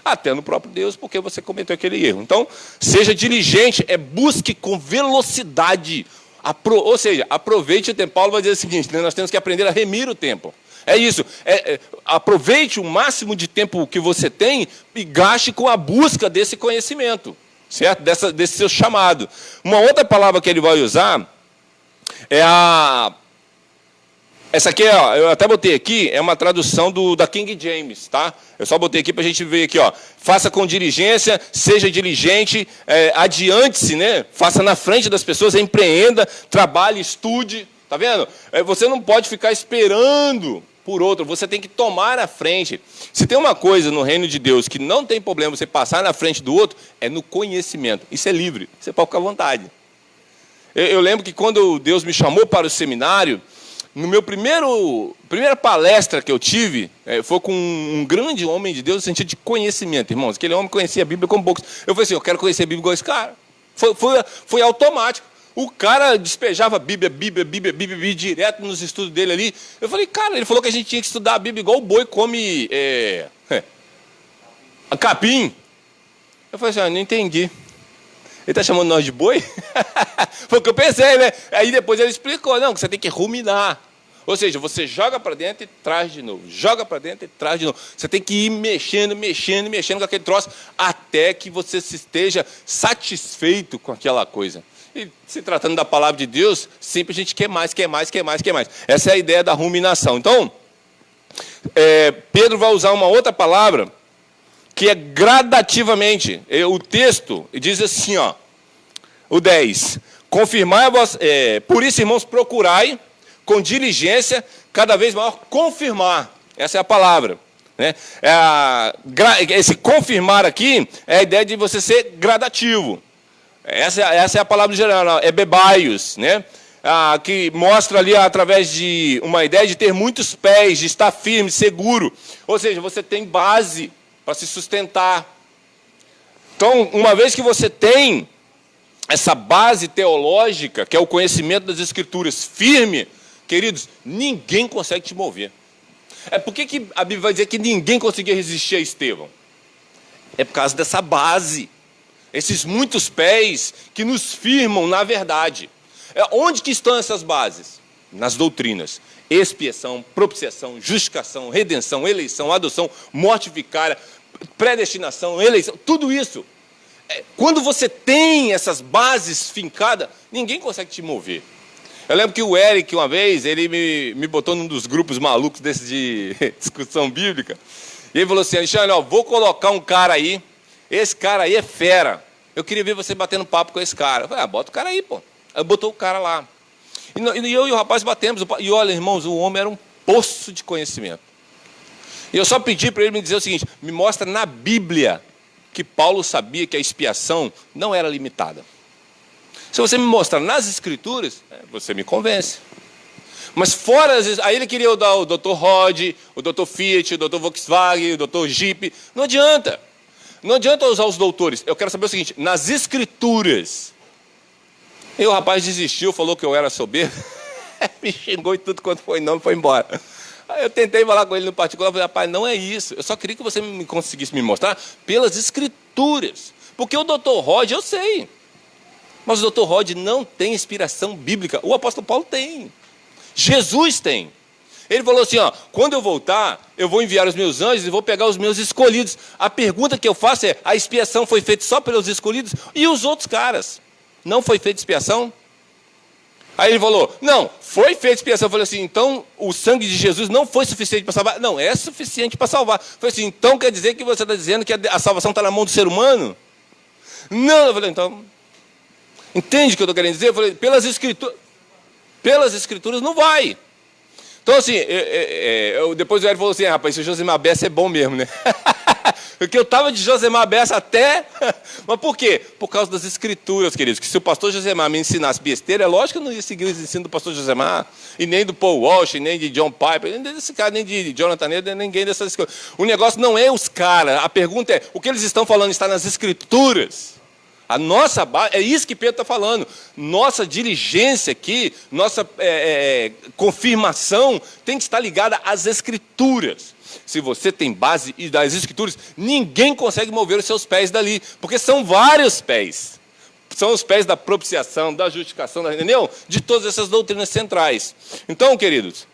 Até no próprio Deus, porque você cometeu aquele erro. Então, seja diligente, busque com velocidade. Ou seja, aproveite o tempo. Paulo vai dizer o seguinte, né, nós temos que aprender a remir o tempo. É isso, aproveite o máximo de tempo que você tem e gaste com a busca desse conhecimento, certo? Desse seu chamado. Uma outra palavra que ele vai usar é essa aqui, ó, eu até botei aqui, é uma tradução da King James, tá? Eu só botei aqui para a gente ver aqui, ó. Faça com diligência, seja diligente, adiante-se, né? Faça na frente das pessoas, empreenda, trabalhe, estude, tá vendo? Você não pode ficar esperando por outro, você tem que tomar a frente. Se tem uma coisa no reino de Deus que não tem problema você passar na frente do outro, é no conhecimento. Isso é livre, você pode ficar à vontade. Eu lembro que quando Deus me chamou para o seminário, no meu primeira palestra que eu tive, foi com um grande homem de Deus no sentido de conhecimento, irmãos. Aquele homem conhecia a Bíblia como poucos. Eu falei assim, eu quero conhecer a Bíblia igual esse cara. Foi automático. O cara despejava Bíblia direto nos estudos dele ali. Eu falei, cara, ele falou que a gente tinha que estudar a Bíblia igual o boi come a capim. Eu falei assim, não entendi. Ele está chamando nós de boi? Foi o que eu pensei, né? Aí depois ele explicou, não, que você tem que ruminar. Ou seja, você joga para dentro e traz de novo. Joga para dentro e traz de novo. Você tem que ir mexendo com aquele troço, até que você esteja satisfeito com aquela coisa. E se tratando da palavra de Deus, sempre a gente quer mais. Essa é a ideia da ruminação. Então, Pedro vai usar uma outra palavra, que é gradativamente. O texto diz assim, ó, o 10. Confirmai por isso, irmãos, procurai com diligência, cada vez maior, confirmar. Essa é a palavra. Né? Esse confirmar aqui é a ideia de você ser gradativo. Essa é a palavra geral, é bebaios, né? Que mostra ali através de uma ideia de ter muitos pés, de estar firme, seguro. Ou seja, você tem base para se sustentar. Então, uma vez que você tem essa base teológica, que é o conhecimento das Escrituras, firme, queridos, ninguém consegue te mover. Por que a Bíblia vai dizer que ninguém conseguia resistir a Estevão? É por causa dessa base. Esses muitos pés que nos firmam na verdade. Onde que estão essas bases? Nas doutrinas. expiação, propiciação, justificação, redenção, eleição, adoção, morte vicária, predestinação, eleição, tudo isso. Quando você tem essas bases fincadas, ninguém consegue te mover. Eu lembro que o Eric, uma vez, ele me botou num dos grupos malucos desses de discussão bíblica, e ele falou assim: Alexandre, ó, vou colocar um cara aí, esse cara aí é fera, eu queria ver você batendo papo com esse cara. Eu falei: bota o cara aí, pô. Aí botou o cara lá. E eu e o rapaz batemos, e olha, irmãos, o homem era um poço de conhecimento. E eu só pedi para ele me dizer o seguinte: me mostra na Bíblia que Paulo sabia que a expiação não era limitada. Se você me mostrar nas Escrituras, você me convence. Mas fora, às vezes, aí ele queria dar o Dr. Rod, o Dr. Fiat, o Dr. Volkswagen, o Dr. Jeep. Não adianta. Não adianta usar os doutores. Eu quero saber o seguinte: nas Escrituras. E o rapaz desistiu, falou que eu era soberbo. Me xingou e tudo quanto foi, não foi embora. Aí eu tentei falar com ele no particular, falei: rapaz, não é isso. Eu só queria que você conseguisse me mostrar pelas Escrituras. Porque o Dr. Rod, eu sei. Mas o Dr. Rod não tem inspiração bíblica. O apóstolo Paulo tem. Jesus tem. Ele falou assim: ó, quando eu voltar, eu vou enviar os meus anjos e vou pegar os meus escolhidos. A pergunta que eu faço é: a expiação foi feita só pelos escolhidos? E os outros caras? Não foi feita expiação? Aí ele falou: não, foi feita expiação. Eu falei assim: então o sangue de Jesus não foi suficiente para salvar? Não, é suficiente para salvar. Eu falei assim: então quer dizer que você está dizendo que a salvação está na mão do ser humano? Não, eu falei: então, entende o que eu estou querendo dizer? Eu falei: pelas escrituras não vai. Então assim, depois o Hélio falou assim: rapaz, esse Josemar Bessa é bom mesmo, né? Porque eu estava de Josemar Bessa até... Mas por quê? Por causa das Escrituras, queridos. Que se o pastor Josemar me ensinasse besteira, é lógico que eu não ia seguir os ensinos do pastor Josemar, e nem do Paul Walsh, nem de John Piper, nem desse cara, nem de Jonathan Edwards, ninguém dessas coisas. O negócio não é os caras. A pergunta é: o que eles estão falando está nas Escrituras. A nossa base, é isso que Pedro está falando. Nossa diligência aqui, nossa confirmação tem que estar ligada às Escrituras. Se você tem base das Escrituras, ninguém consegue mover os seus pés dali, porque são vários pés. São os pés da propiciação, da justificação, entendeu? De todas essas doutrinas centrais. Então, queridos,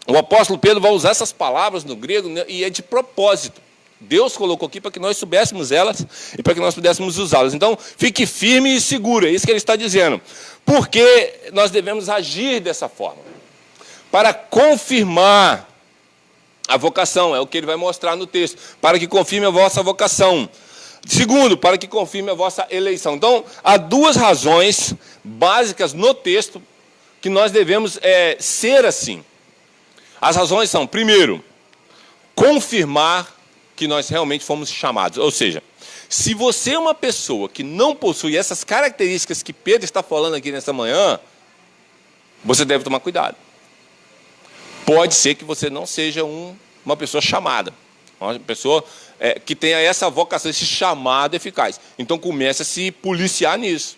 o apóstolo Pedro vai usar essas palavras no grego, né, e é de propósito. Deus colocou aqui para que nós soubéssemos elas e para que nós pudéssemos usá-las. Então, fique firme e seguro, é isso que ele está dizendo. Porque nós devemos agir dessa forma. Para confirmar a vocação, é o que ele vai mostrar no texto. Para que confirme a vossa vocação. Segundo, para que confirme a vossa eleição. Então, há duas razões básicas no texto que nós devemos ser assim. As razões são: primeiro, confirmar que nós realmente fomos chamados. Ou seja, se você é uma pessoa que não possui essas características que Pedro está falando aqui nessa manhã, você deve tomar cuidado. Pode ser que você não seja uma pessoa chamada, uma pessoa que tenha essa vocação, esse chamado eficaz. Então comece a se policiar nisso.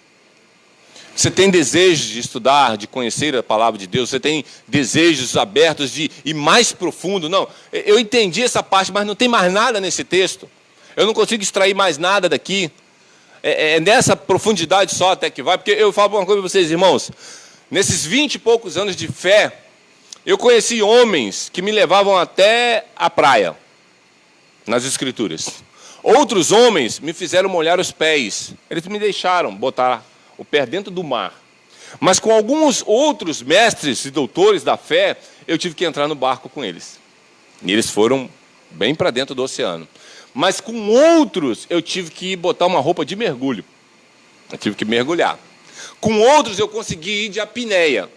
Você tem desejos de estudar, de conhecer a palavra de Deus? Você tem desejos abertos de ir mais profundo? Não, eu entendi essa parte, mas não tem mais nada nesse texto. Eu não consigo extrair mais nada daqui. É nessa profundidade só até que vai. Porque eu falo uma coisa para vocês, irmãos. Nesses 20 e poucos anos de fé, eu conheci homens que me levavam até a praia, nas Escrituras. Outros homens me fizeram molhar os pés. Eles me deixaram botar o pé dentro do mar. Mas com alguns outros mestres e doutores da fé, eu tive que entrar no barco com eles. E eles foram bem para dentro do oceano. Mas com outros, eu tive que botar uma roupa de mergulho. Eu tive que mergulhar. Com outros, eu consegui ir de apneia.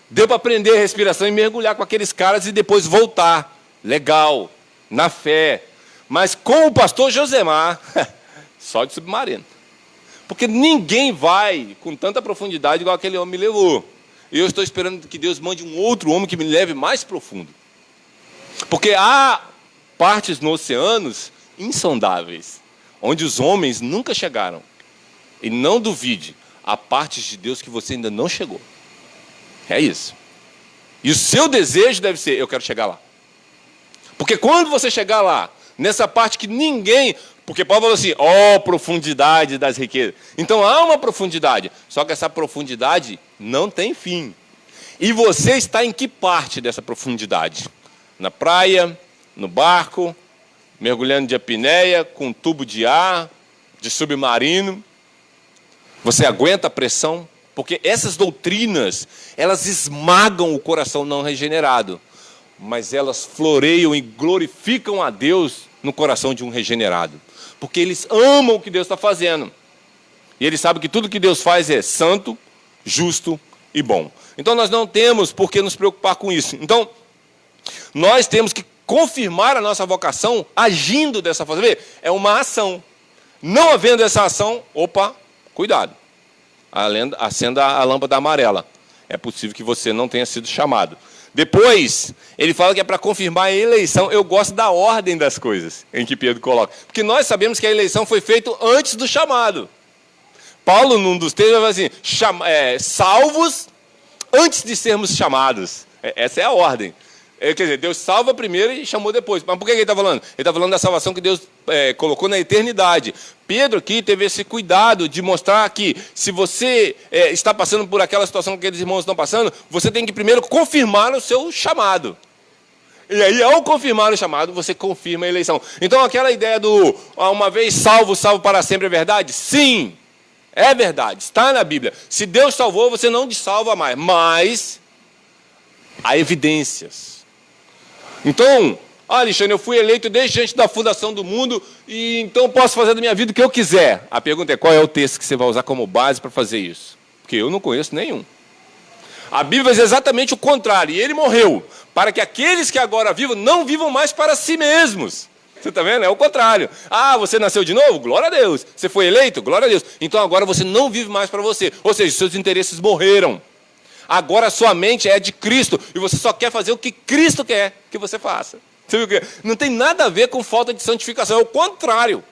Deu para aprender a respiração e mergulhar com aqueles caras e depois voltar. Legal, na fé. Mas com o pastor Josemar, só de submarino. Porque ninguém vai com tanta profundidade igual aquele homem me levou. E eu estou esperando que Deus mande um outro homem que me leve mais profundo. Porque há partes nos oceanos insondáveis, onde os homens nunca chegaram. E não duvide, há partes de Deus que você ainda não chegou. É isso. E o seu desejo deve ser: eu quero chegar lá. Porque quando você chegar lá, nessa parte que ninguém... Porque Paulo falou assim: profundidade das riquezas. Então há uma profundidade, só que essa profundidade não tem fim. E você está em que parte dessa profundidade? Na praia, no barco, mergulhando de apneia, com um tubo de ar, de submarino? Você aguenta a pressão? Porque essas doutrinas, elas esmagam o coração não regenerado, mas elas floreiam e glorificam a Deus no coração de um regenerado. Porque eles amam o que Deus está fazendo. E eles sabem que tudo que Deus faz é santo, justo e bom. Então nós não temos por que nos preocupar com isso. Então, nós temos que confirmar a nossa vocação agindo dessa forma. Vê, é uma ação. Não havendo essa ação, opa, cuidado. Acenda a lâmpada amarela. É possível que você não tenha sido chamado. Depois, ele fala que é para confirmar a eleição. Eu gosto da ordem das coisas em que Pedro coloca. Porque nós sabemos que a eleição foi feita antes do chamado. Paulo, num dos textos, vai assim, salvos antes de sermos chamados. Essa é a ordem. Quer dizer, Deus salva primeiro e chamou depois. Mas por que ele está falando? Ele está falando da salvação que Deus colocou na eternidade. Pedro aqui teve esse cuidado de mostrar que se você está passando por aquela situação que aqueles irmãos estão passando, você tem que primeiro confirmar o seu chamado. E aí, ao confirmar o chamado, você confirma a eleição. Então, aquela ideia do uma vez salvo, salvo para sempre é verdade? Sim, é verdade. Está na Bíblia. Se Deus salvou, você não salva mais. Mas há evidências. Então, Alexandre, eu fui eleito desde antes da fundação do mundo e então posso fazer da minha vida o que eu quiser. A pergunta é, qual é o texto que você vai usar como base para fazer isso? Porque eu não conheço nenhum. A Bíblia diz exatamente o contrário. E ele morreu para que aqueles que agora vivam não vivam mais para si mesmos. Você está vendo? É o contrário. Ah, você nasceu de novo? Glória a Deus. Você foi eleito? Glória a Deus. Então agora você não vive mais para você. Ou seja, seus interesses morreram. Agora a sua mente é de Cristo e você só quer fazer o que Cristo quer que você faça. Você viu que não tem nada a ver com falta de santificação, é o contrário.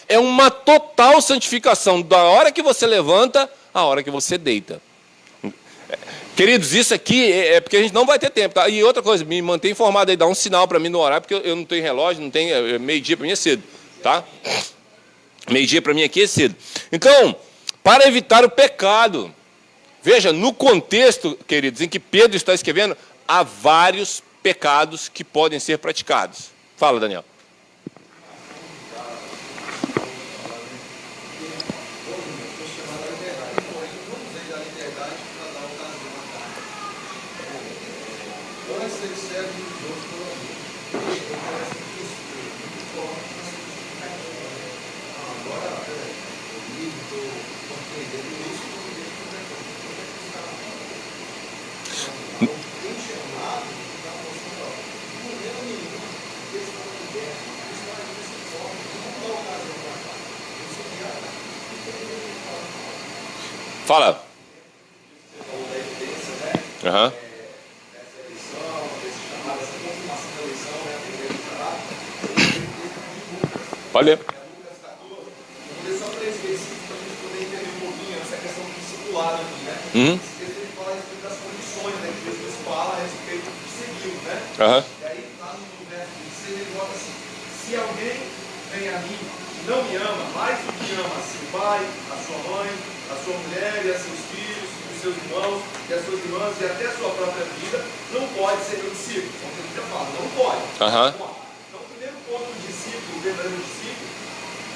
É uma total santificação da hora que você levanta à hora que você deita. Queridos, isso aqui é porque a gente não vai ter tempo, tá? E outra coisa, me mantém informado aí, dá um sinal para mim no horário, porque eu não tenho relógio, não tenho, meio-dia para mim é cedo, tá? Meio-dia para mim aqui é cedo. Então, para evitar o pecado, veja, no contexto, queridos, em que Pedro está escrevendo, há vários pecados que podem ser praticados. Fala, Daniel. Fala. Aham. Olha. Só 3 versículos para a gente poder entender um pouquinho essa questão do discipulado aqui, né? Ele fala a respeito das condições, né? Que Jesus fala a respeito de seguir, né? E aí, lá no verso 16, ele bota assim: se alguém vem a mim e não me ama, mais do que ama a seu pai, a sua mãe, a sua mulher e a seus filhos, os seus irmãos e as suas irmãs e até a sua própria vida, não pode ser meu discípulo. Como a gente já fala, não pode. Então, o primeiro ponto do discípulo, o verdadeiro discípulo,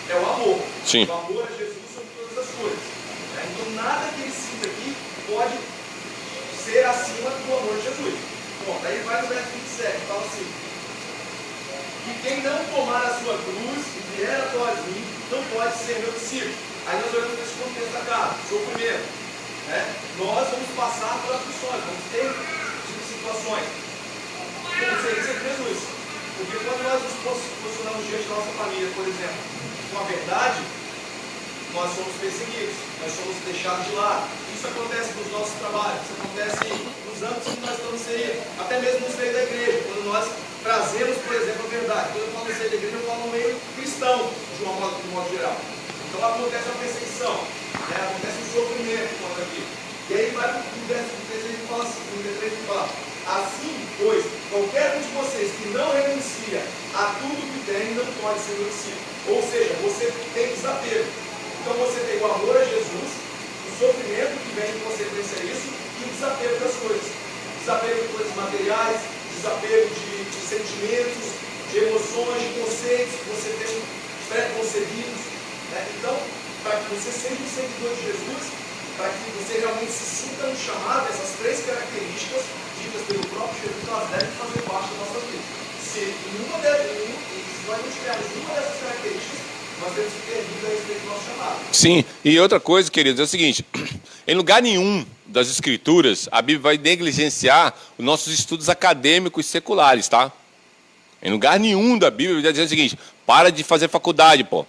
é o amor. Sim. O amor a Jesus sobre todas as coisas. Então, nada que ele cita aqui pode ser acima do amor de Jesus. Bom, daí vai no verso 27, fala assim: que quem não tomar a sua cruz e vier após mim, não pode ser meu discípulo. Aí nós olhamos nesse contexto da casa, sou o primeiro. Nós vamos passar por aflições, vamos ter situações. Como seria isso é Jesus. Porque quando nós nos posicionamos diante da nossa família, por exemplo, com a verdade, nós somos perseguidos, nós somos deixados de lado. Isso acontece nos nossos trabalhos, isso acontece nos âmbitos que nós estamos inseridos, até mesmo no seio da igreja, quando nós trazemos, por exemplo, a verdade. Quando eu falo no seio da igreja, eu falo no meio cristão, de um modo geral. Então acontece uma perseguição, acontece um sofrimento, como aqui. E aí vai para o verso 13, ele fala assim, no 13 ele fala: assim, pois, qualquer um de vocês que não renuncia a tudo que tem, não pode ser meu discípulo. Ou seja, você tem desapego. Então você tem o amor a Jesus, o sofrimento que vem de você vencer isso, e e o desapego das coisas. Desapego de coisas materiais, desapego de sentimentos, de emoções, de conceitos que você tem pré-concebidos. Né? Então, para que você seja um seguidor de Jesus, para que você realmente se sinta um chamado, essas três características ditas pelo próprio Jesus, elas devem fazer parte da nossa vida. Se nós não tivermos nenhuma dessas características, nós temos que ter dúvida a respeito do nosso chamado. Sim, e outra coisa, queridos, é o seguinte: em lugar nenhum das Escrituras, a Bíblia vai negligenciar os nossos estudos acadêmicos seculares, tá? Em lugar nenhum da Bíblia vai dizer o seguinte: para de fazer faculdade, pô,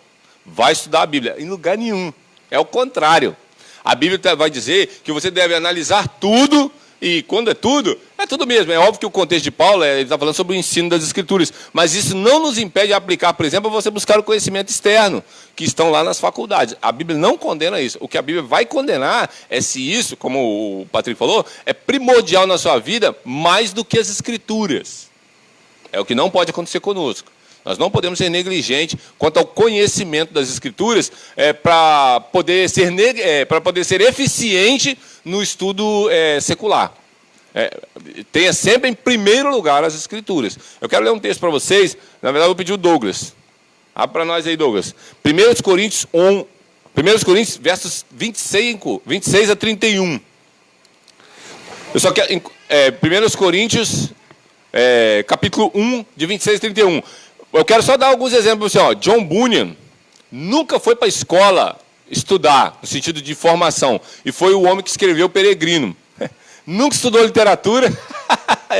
vai estudar a Bíblia. Em lugar nenhum. É o contrário. A Bíblia vai dizer que você deve analisar tudo, e quando é tudo mesmo. É óbvio que o contexto de Paulo, ele está falando sobre o ensino das Escrituras, mas isso não nos impede de aplicar, por exemplo, a você buscar o conhecimento externo, que estão lá nas faculdades. A Bíblia não condena isso. O que a Bíblia vai condenar é se isso, como o Patrick falou, é primordial na sua vida mais do que as Escrituras. É o que não pode acontecer conosco. Nós não podemos ser negligentes quanto ao conhecimento das Escrituras para poder ser eficiente no estudo secular. Tenha sempre em primeiro lugar as Escrituras. Eu quero ler um texto para vocês. Na verdade, eu vou pedir o Douglas. Abre para nós aí, Douglas. 1 Coríntios 1, 1 Coríntios, versos 26 a 31. Eu só quero... 1 Coríntios, capítulo 1, de 26 a 31. Eu quero só dar alguns exemplos para você. John Bunyan nunca foi para a escola estudar, no sentido de formação. E foi o homem que escreveu o Peregrino. Nunca estudou literatura.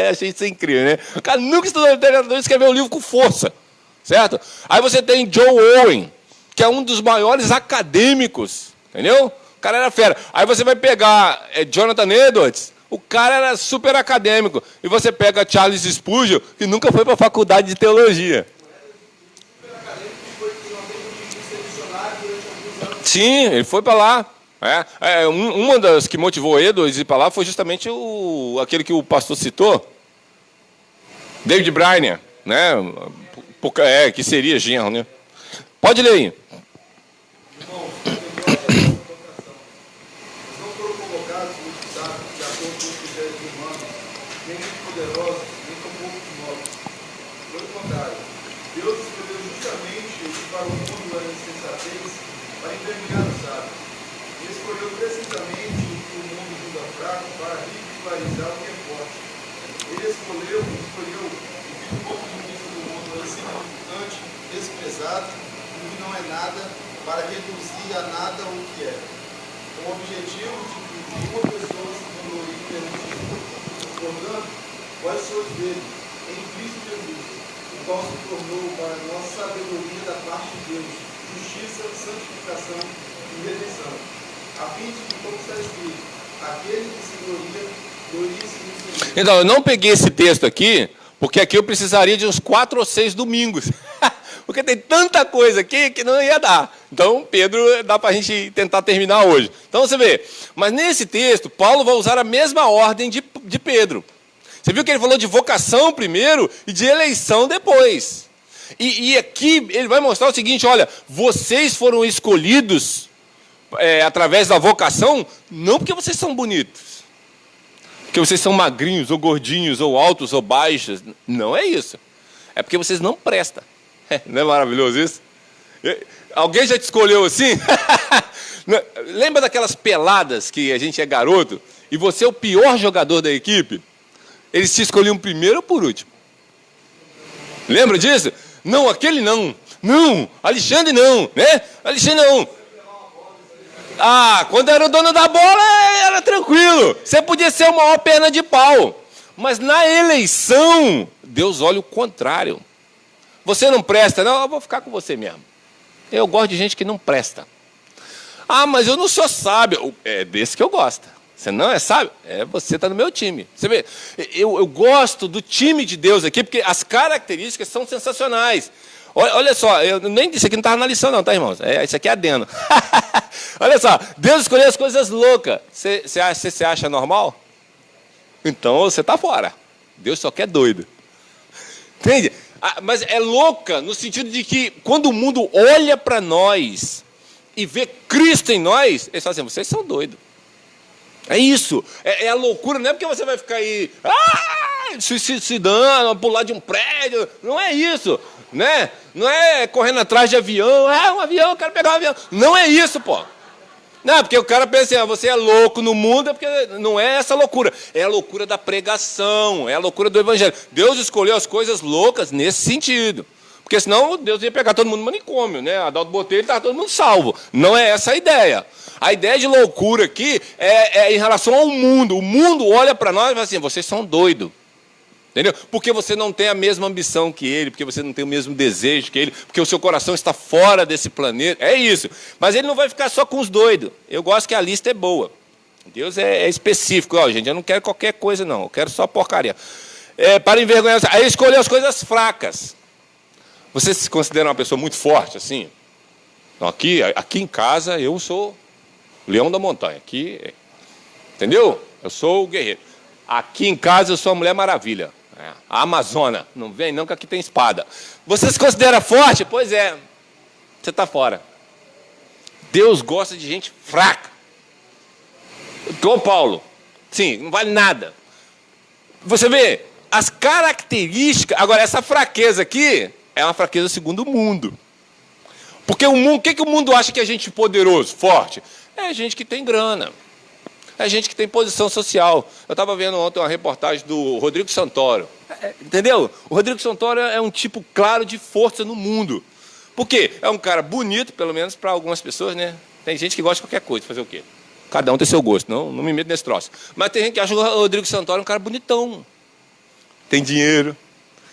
Achei isso incrível, né? O cara nunca estudou literatura e escreveu um livro com força. Certo? Aí você tem John Owen, que é um dos maiores acadêmicos. Entendeu? O cara era fera. Aí você vai pegar Jonathan Edwards. O cara era super acadêmico. E você pega Charles Spurgeon, que nunca foi para a faculdade de teologia. Sim, ele foi para lá. Uma das que motivou Edwards a ir para lá foi justamente aquele que o pastor citou, David Brainerd, né? Que seria genro, né? Pode ler aí. Para reduzir a nada o que é, com o objetivo de que uma pessoa se vanglorie perante Deus. Portanto, vós sois dele, em Cristo Jesus, o qual se tornou para nós sabedoria da parte de Deus, justiça, santificação e redenção, a fim de que, como está escrito, aquele que se gloria, glorie-se no Senhor. Então, eu não peguei esse texto aqui, porque aqui eu precisaria de uns 4 ou 6 domingos. Porque tem tanta coisa aqui que não ia dar. Então, Pedro, dá para a gente tentar terminar hoje. Então, você vê. Mas nesse texto, Paulo vai usar a mesma ordem de Pedro. Você viu que ele falou de vocação primeiro e de eleição depois. E aqui ele vai mostrar o seguinte: olha, vocês foram escolhidos através da vocação, não porque vocês são bonitos, porque vocês são magrinhos, ou gordinhos, ou altos, ou baixos. Não é isso. É porque vocês não prestam. Não é maravilhoso isso? Alguém já te escolheu assim? Lembra daquelas peladas que a gente é garoto e você é o pior jogador da equipe? Eles te escolhiam primeiro ou por último? Lembra disso? Não, aquele não. Não, Alexandre não, né? Alexandre não. Quando era o dono da bola, era tranquilo. Você podia ser o maior perna de pau. Mas na eleição, Deus olha o contrário. Você não presta, não, eu vou ficar com você mesmo. Eu gosto de gente que não presta. Mas eu não sou sábio. É desse que eu gosto. Você não é sábio? Você está no meu time. Você vê, eu gosto do time de Deus aqui, porque as características são sensacionais. Olha só, eu nem disse aqui, não estava na lição não, tá, irmãos? Isso aqui é adendo. Olha só, Deus escolheu as coisas loucas. Você acha normal? Então você está fora. Deus só quer doido. Entende? Mas é louca no sentido de que quando o mundo olha para nós e vê Cristo em nós, eles falam assim: vocês são doidos. É isso. É a loucura. Não é porque você vai ficar aí se suicidando, pular de um prédio. Não é isso. Né? Não é correndo atrás de avião. Um avião, eu quero pegar um avião. Não é isso, pô. Não, porque o cara pensa assim, você é louco no mundo, é porque não é essa loucura. É a loucura da pregação, é a loucura do evangelho. Deus escolheu as coisas loucas nesse sentido. Porque senão Deus ia pegar todo mundo no manicômio, né? Adalto Botelho estava todo mundo salvo. Não é essa a ideia. A ideia de loucura aqui é em relação ao mundo. O mundo olha para nós e fala assim, vocês são doidos. Entendeu? Porque você não tem a mesma ambição que ele, porque você não tem o mesmo desejo que ele, porque o seu coração está fora desse planeta. É isso. Mas ele não vai ficar só com os doidos. Eu gosto que a lista é boa. Deus é específico. Ó, gente, eu não quero qualquer coisa, não. Eu quero só porcaria. Para envergonhar. Aí escolher as coisas fracas. Você se considera uma pessoa muito forte, assim? Não, aqui em casa, eu sou leão da montanha. Aqui, entendeu? Eu sou o guerreiro. Aqui em casa, eu sou a Mulher Maravilha. A Amazona. Não vem não, que aqui tem espada. Você se considera forte? Pois é. Você está fora. Deus gosta de gente fraca. Igual Paulo. Sim, não vale nada. Você vê, as características... Agora, essa fraqueza aqui é uma fraqueza segundo o mundo. Porque o mundo, o que o mundo acha que é gente poderoso, forte? É gente que tem grana. É gente que tem posição social. Eu estava vendo ontem uma reportagem do Rodrigo Santoro. Entendeu? O Rodrigo Santoro é um tipo claro de força no mundo. Por quê? É um cara bonito, pelo menos para algumas pessoas, né? Tem gente que gosta de qualquer coisa, fazer o quê? Cada um tem seu gosto, não me meto nesse troço. Mas tem gente que acha o Rodrigo Santoro um cara bonitão. Tem dinheiro.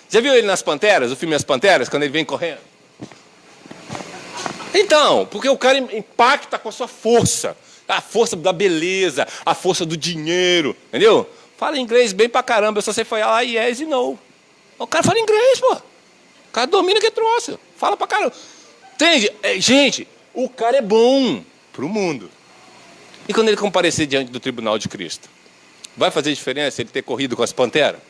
Já viu ele nas Panteras, o filme As Panteras, quando ele vem correndo? Então, porque o cara impacta com a sua força. A força da beleza, a força do dinheiro, entendeu? Fala inglês bem pra caramba, eu só sei falar yes e no. O cara fala inglês, pô. O cara domina que troço. Fala pra caramba. Entende? Gente, o cara é bom pro mundo. E quando ele comparecer diante do tribunal de Cristo? Vai fazer diferença ele ter corrido com as panteras?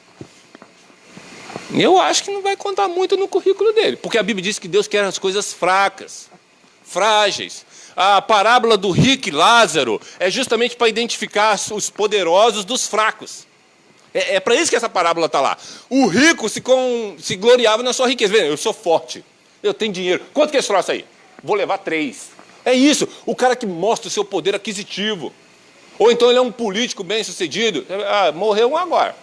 Eu acho que não vai contar muito no currículo dele. Porque a Bíblia diz que Deus quer as coisas fracas, frágeis. A parábola do rico e Lázaro é justamente para identificar os poderosos dos fracos. É para isso que essa parábola está lá. O rico se gloriava na sua riqueza. Eu sou forte, eu tenho dinheiro. Quanto que é esse troço aí? Vou levar 3. É isso, o cara que mostra o seu poder aquisitivo. Ou então ele é um político bem sucedido. Morreu um agora.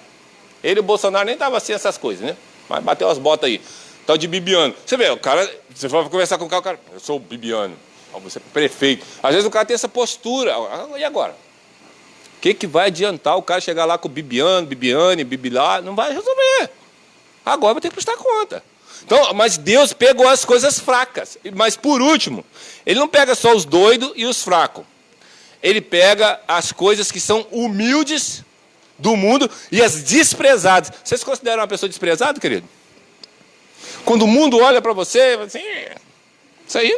Ele e o Bolsonaro nem estavam assim essas coisas, né? Mas bateu as botas aí. Tal de Bibiano. Você vê, o cara, você vai conversar com o cara, eu sou o Bibiano. Você é prefeito. Às vezes o cara tem essa postura. E agora? O que vai adiantar o cara chegar lá com o Bibiane, Bibilá? Não vai resolver. Agora vai ter que prestar conta. Então, mas Deus pegou as coisas fracas. Mas, por último, ele não pega só os doidos e os fracos. Ele pega as coisas que são humildes do mundo e as desprezadas. Você se considera uma pessoa desprezada, querido? Quando o mundo olha para você, assim, isso aí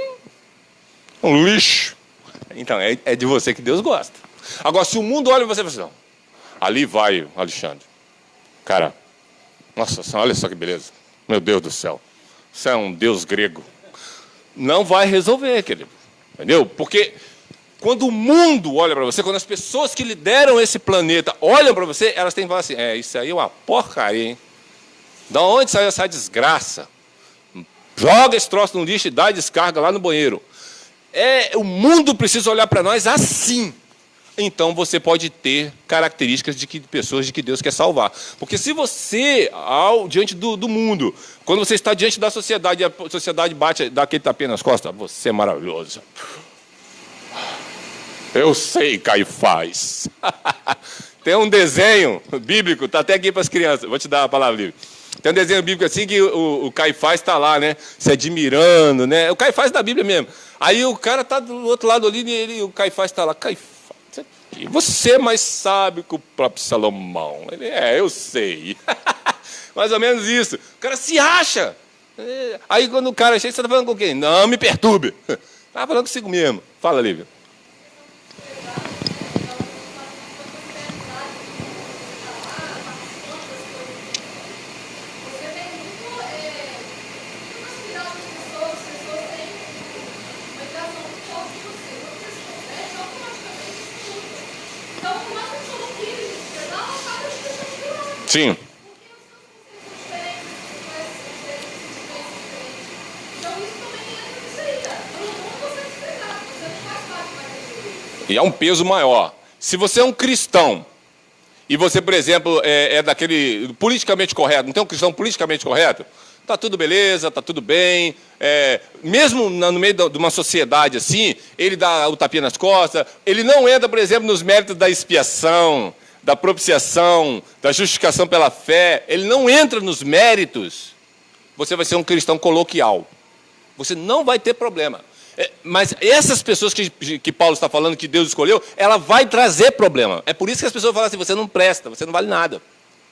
é um lixo. Então, é de você que Deus gosta. Agora, se o mundo olha para você e fala assim, não, ali vai o Alexandre. Cara, nossa, olha só que beleza. Meu Deus do céu. Você é um deus grego. Não vai resolver, querido. Entendeu? Porque quando o mundo olha para você, quando as pessoas que lideram esse planeta olham para você, elas têm que falar assim, isso aí é uma porcaria, hein? Da onde saiu essa desgraça? Joga esse troço no lixo e dá descarga lá no banheiro. O mundo precisa olhar para nós assim. Então você pode ter características de pessoas de que Deus quer salvar. Porque se você, diante do mundo, quando você está diante da sociedade, a sociedade dá aquele tapinha nas costas, você é maravilhoso. Eu sei, Caifás. Tem um desenho bíblico, está até aqui para as crianças, vou te dar a palavra livre. Tem um desenho bíblico assim que o Caifás está lá, né? Se admirando, né? O Caifás da Bíblia mesmo. Aí o cara está do outro lado ali e o Caifás está lá. Caifás, você é mais sábio que o próprio Salomão. Ele, eu sei. Mais ou menos isso. O cara se acha. Aí quando o cara chega, você está falando com quem? Não me perturbe. Está falando consigo mesmo. Fala, Lívia. Então, Sim. E é um peso maior. Se você é um cristão, e você, por exemplo, é daquele politicamente correto, não tem um cristão politicamente correto? Tá tudo beleza, tá tudo bem. Mesmo no meio de uma sociedade assim, ele dá o tapinha nas costas, ele não entra, por exemplo, nos méritos da expiação, da propiciação, da justificação pela fé, ele não entra nos méritos, você vai ser um cristão coloquial. Você não vai ter problema. Mas essas pessoas que Paulo está falando que Deus escolheu, ela vai trazer problema. É por isso que as pessoas falam assim, você não presta, você não vale nada.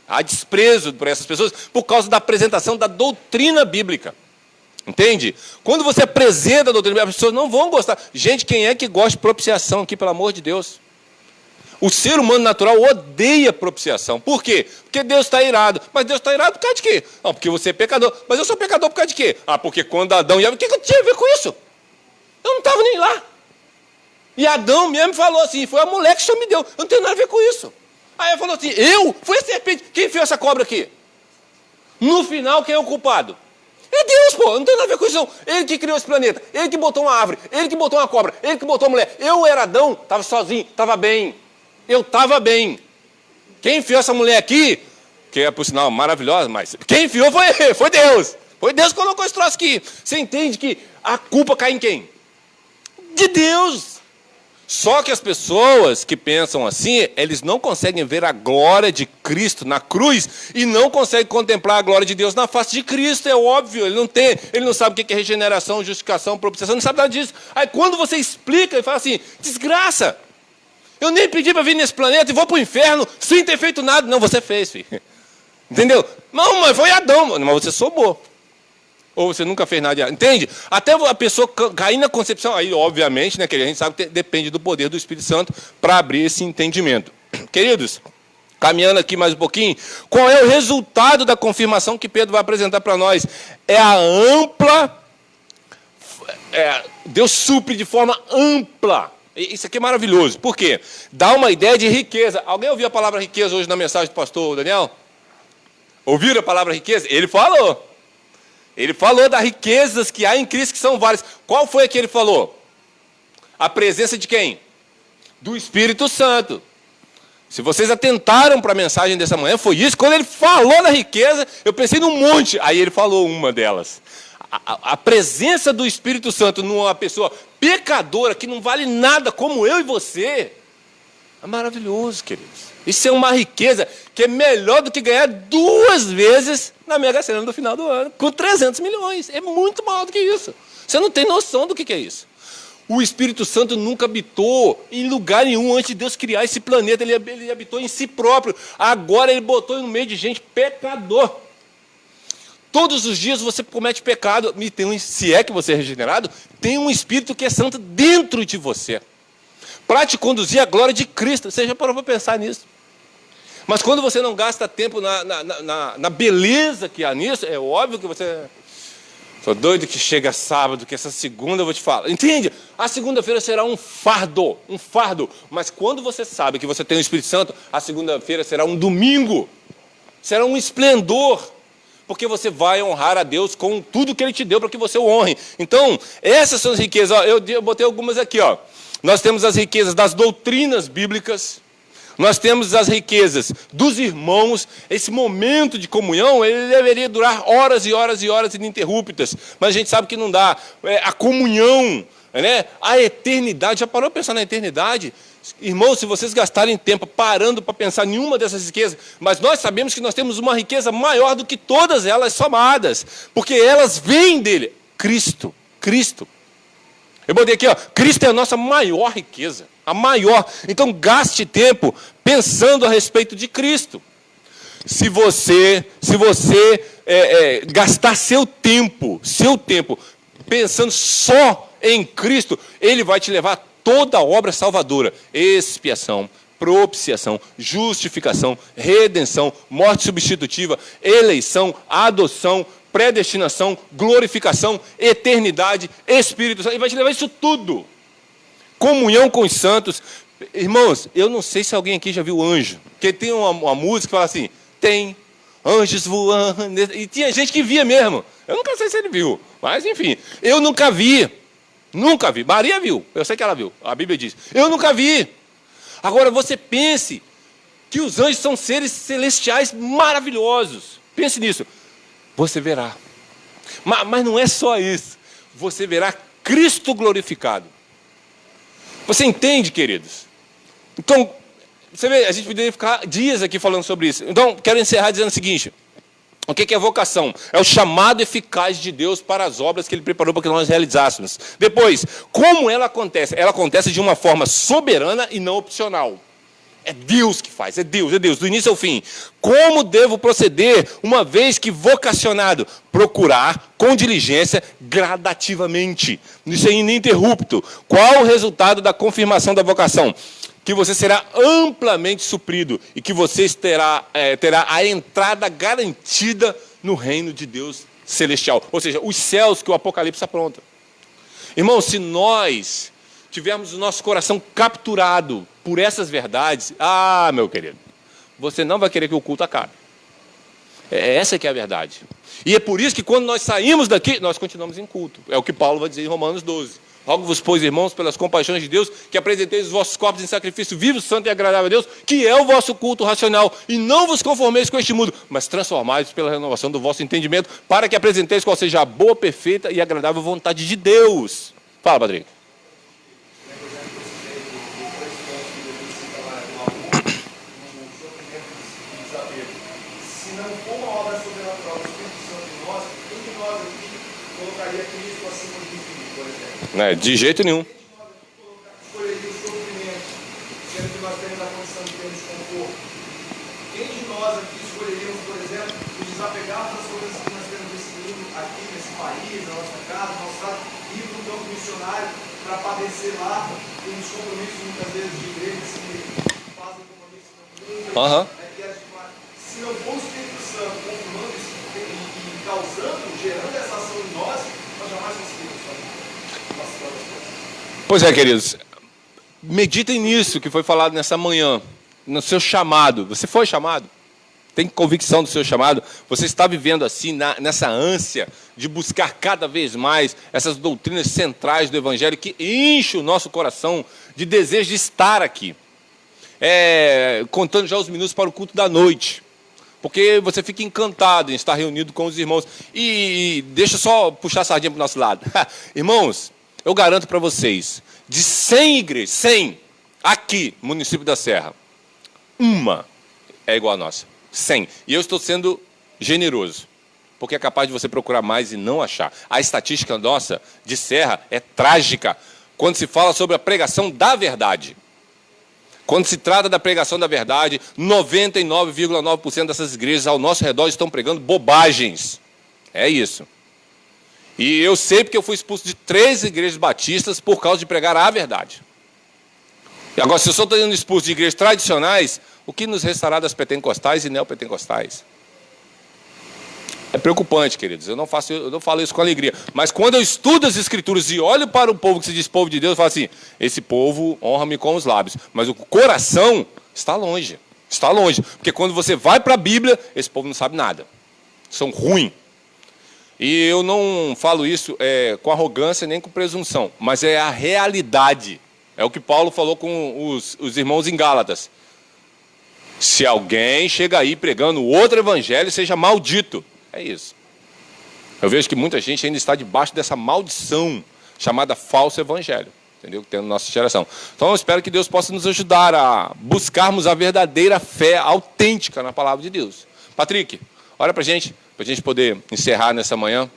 Há desprezo por essas pessoas por causa da apresentação da doutrina bíblica. Entende? Quando você apresenta a doutrina bíblica, as pessoas não vão gostar. Gente, quem é que gosta de propiciação aqui, pelo amor de Deus? O ser humano natural odeia propiciação. Por quê? Porque Deus está irado. Mas Deus está irado por causa de quê? Não, porque você é pecador. Mas eu sou pecador por causa de quê? Porque quando Adão e Eva... O que eu tinha a ver com isso? Eu não estava nem lá. E Adão mesmo falou assim, foi a mulher que o Senhor me deu. Eu não tenho nada a ver com isso. Aí ele falou assim, fui a serpente. Quem fez essa cobra aqui? No final, quem é o culpado? É Deus, pô. Eu não tenho nada a ver com isso, não. Ele que criou esse planeta. Ele que botou uma árvore. Ele que botou uma cobra. Ele que botou a mulher. Eu era Adão, estava sozinho, estava bem. Eu estava bem. Quem enfiou essa mulher aqui, que é, por sinal, maravilhosa, mas quem enfiou foi Deus. Foi Deus que colocou esse troço aqui. Você entende que a culpa cai em quem? De Deus. Só que as pessoas que pensam assim, eles não conseguem ver a glória de Cristo na cruz e não conseguem contemplar a glória de Deus na face de Cristo, é óbvio. Ele não sabe o que é regeneração, justificação, propiciação, não sabe nada disso. Aí quando você explica, ele fala assim, desgraça, eu nem pedi para vir nesse planeta e vou para o inferno sem ter feito nada. Não, você fez, filho. Entendeu? Não, mas foi Adão, mas você sobrou. Ou você nunca fez nada de errado. Entende? Até a pessoa cair na concepção, aí obviamente, né, que a gente sabe que depende do poder do Espírito Santo para abrir esse entendimento. Queridos, caminhando aqui mais um pouquinho, qual é o resultado da confirmação que Pedro vai apresentar para nós? É a ampla... Deus supre de forma ampla. Isso aqui é maravilhoso. Por quê? Dá uma ideia de riqueza. Alguém ouviu a palavra riqueza hoje na mensagem do pastor Daniel? Ouviram a palavra riqueza? Ele falou. Ele falou das riquezas que há em Cristo, que são várias. Qual foi a que ele falou? A presença de quem? Do Espírito Santo. Se vocês atentaram para a mensagem dessa manhã, foi isso. Quando ele falou da riqueza, eu pensei num monte. Aí ele falou uma delas. A presença do Espírito Santo numa pessoa pecadora, que não vale nada, como eu e você, é maravilhoso, queridos. Isso é uma riqueza que é melhor do que ganhar 2 vezes na Mega Sena no final do ano, com 300 milhões. É muito maior do que isso. Você não tem noção do que é isso. O Espírito Santo nunca habitou em lugar nenhum antes de Deus criar esse planeta. Ele habitou em si próprio. Agora ele botou no meio de gente pecador. Todos os dias você comete pecado. Se é que você é regenerado, tem um Espírito que é santo dentro de você, para te conduzir à glória de Cristo. Você já parou para pensar nisso? Mas quando você não gasta tempo na beleza que há nisso, é óbvio que você... Sou doido que chega sábado, que essa segunda eu vou te falar. Entende? A segunda-feira será um fardo. Mas quando você sabe que você tem o Espírito Santo, a segunda-feira será um domingo. Será um esplendor. Porque você vai honrar a Deus com tudo que Ele te deu para que você o honre. Então, essas são as riquezas. Eu botei algumas aqui. Nós temos as riquezas das doutrinas bíblicas. Nós temos as riquezas dos irmãos. Esse momento de comunhão, ele deveria durar horas e horas e horas ininterruptas. Mas a gente sabe que não dá. A comunhão, né? A eternidade. Já parou para pensar na eternidade? Irmãos, se vocês gastarem tempo parando para pensar em nenhuma dessas riquezas, mas nós sabemos que nós temos uma riqueza maior do que todas elas somadas, porque elas vêm dele. Cristo. Eu botei aqui, Cristo é a nossa maior riqueza, a maior. Então gaste tempo pensando a respeito de Cristo. Se você gastar seu tempo pensando só em Cristo, Ele vai te levar toda a obra salvadora, expiação, propiciação, justificação, redenção, morte substitutiva, eleição, adoção, predestinação, glorificação, eternidade, Espírito Santo. Ele vai te levar isso tudo. Comunhão com os santos. Irmãos, eu não sei se alguém aqui já viu Anjo, porque tem uma música que fala assim, tem anjos voando. E tinha gente que via mesmo. Eu nunca sei se ele viu, mas enfim. Eu nunca vi. Nunca vi. Maria viu. Eu sei que ela viu. A Bíblia diz. Eu nunca vi. Agora você pense que os anjos são seres celestiais maravilhosos. Pense nisso. Você verá. Mas não é só isso. Você verá Cristo glorificado. Você entende, queridos? Então, você vê, a gente poderia ficar dias aqui falando sobre isso. Então, quero encerrar dizendo o seguinte. O que é vocação? É o chamado eficaz de Deus para as obras que Ele preparou para que nós realizássemos. Depois, como ela acontece? Ela acontece de uma forma soberana e não opcional. É Deus que faz, é Deus, do início ao fim. Como devo proceder uma vez que vocacionado? Procurar com diligência, gradativamente. Isso é ininterrupto. Qual o resultado da confirmação da vocação? Que você será amplamente suprido e que você terá a entrada garantida no reino de Deus celestial. Ou seja, os céus que o Apocalipse apronta. Irmão, se nós tivermos o nosso coração capturado por essas verdades, meu querido, você não vai querer que o culto acabe. Essa que é a verdade. E é por isso que quando nós saímos daqui, nós continuamos em culto. É o que Paulo vai dizer em Romanos 12. Rogo-vos, pois, irmãos, pelas compaixões de Deus, que apresenteis os vossos corpos em sacrifício vivo, santo e agradável a Deus, que é o vosso culto racional. E não vos conformeis com este mundo, mas transformai-vos pela renovação do vosso entendimento, para que apresenteis qual seja a boa, perfeita e agradável vontade de Deus. Fala, Padrinho. Se não for uma obra sobrenatural do Espírito Santo em nós, quem de nós aqui colocaria Cristo acima do infinito, por exemplo? De jeito nenhum. Quem de nós aqui escolheria o sofrimento, sendo que nós temos a condição de ter desconforto? Quem de nós aqui escolheríamos, por exemplo, nos desapegarmos das coisas que nós temos nesse mundo, aqui nesse país, na nossa casa, no nosso estado, ir para um campo missionário para padecer lá, tem uns compromissos muitas vezes de igrejas que fazem compromissos nunca. Se não for o Espírito Santo confirmando isso e causando, gerando essa ação em nós jamais conseguimos fazer as coisas. Pois é, queridos. Meditem nisso que foi falado nessa manhã, no seu chamado. Você foi chamado? Tem convicção do seu chamado? Você está vivendo assim, nessa ânsia de buscar cada vez mais essas doutrinas centrais do Evangelho que enchem o nosso coração de desejo de estar aqui. Contando já os minutos para o culto da noite. Porque você fica encantado em estar reunido com os irmãos. E deixa eu só puxar a sardinha para o nosso lado. Irmãos, eu garanto para vocês, de 100 igrejas, 100, aqui, no município da Serra, uma é igual a nossa. 100. E eu estou sendo generoso, porque é capaz de você procurar mais e não achar. A estatística nossa de Serra é trágica quando se fala sobre a pregação da verdade. Quando se trata da pregação da verdade, 99,9% dessas igrejas ao nosso redor estão pregando bobagens. É isso. E eu sei porque eu fui expulso de 3 igrejas batistas por causa de pregar a verdade. E agora, se eu só estou sendo expulso de igrejas tradicionais, o que nos restará das pentecostais e neopentecostais? É preocupante, queridos. Eu não falo isso com alegria. Mas quando eu estudo as Escrituras e olho para o povo que se diz povo de Deus, eu falo assim, esse povo honra-me com os lábios. Mas o coração está longe. Está longe. Porque quando você vai para a Bíblia, esse povo não sabe nada. São ruins. E eu não falo isso com arrogância nem com presunção. Mas é a realidade. É o que Paulo falou com os irmãos em Gálatas. Se alguém chega aí pregando outro evangelho, seja maldito. É isso. Eu vejo que muita gente ainda está debaixo dessa maldição chamada falso evangelho, entendeu? Que tem na nossa geração. Então eu espero que Deus possa nos ajudar a buscarmos a verdadeira fé autêntica na palavra de Deus. Patrick, olha para a gente poder encerrar nessa manhã.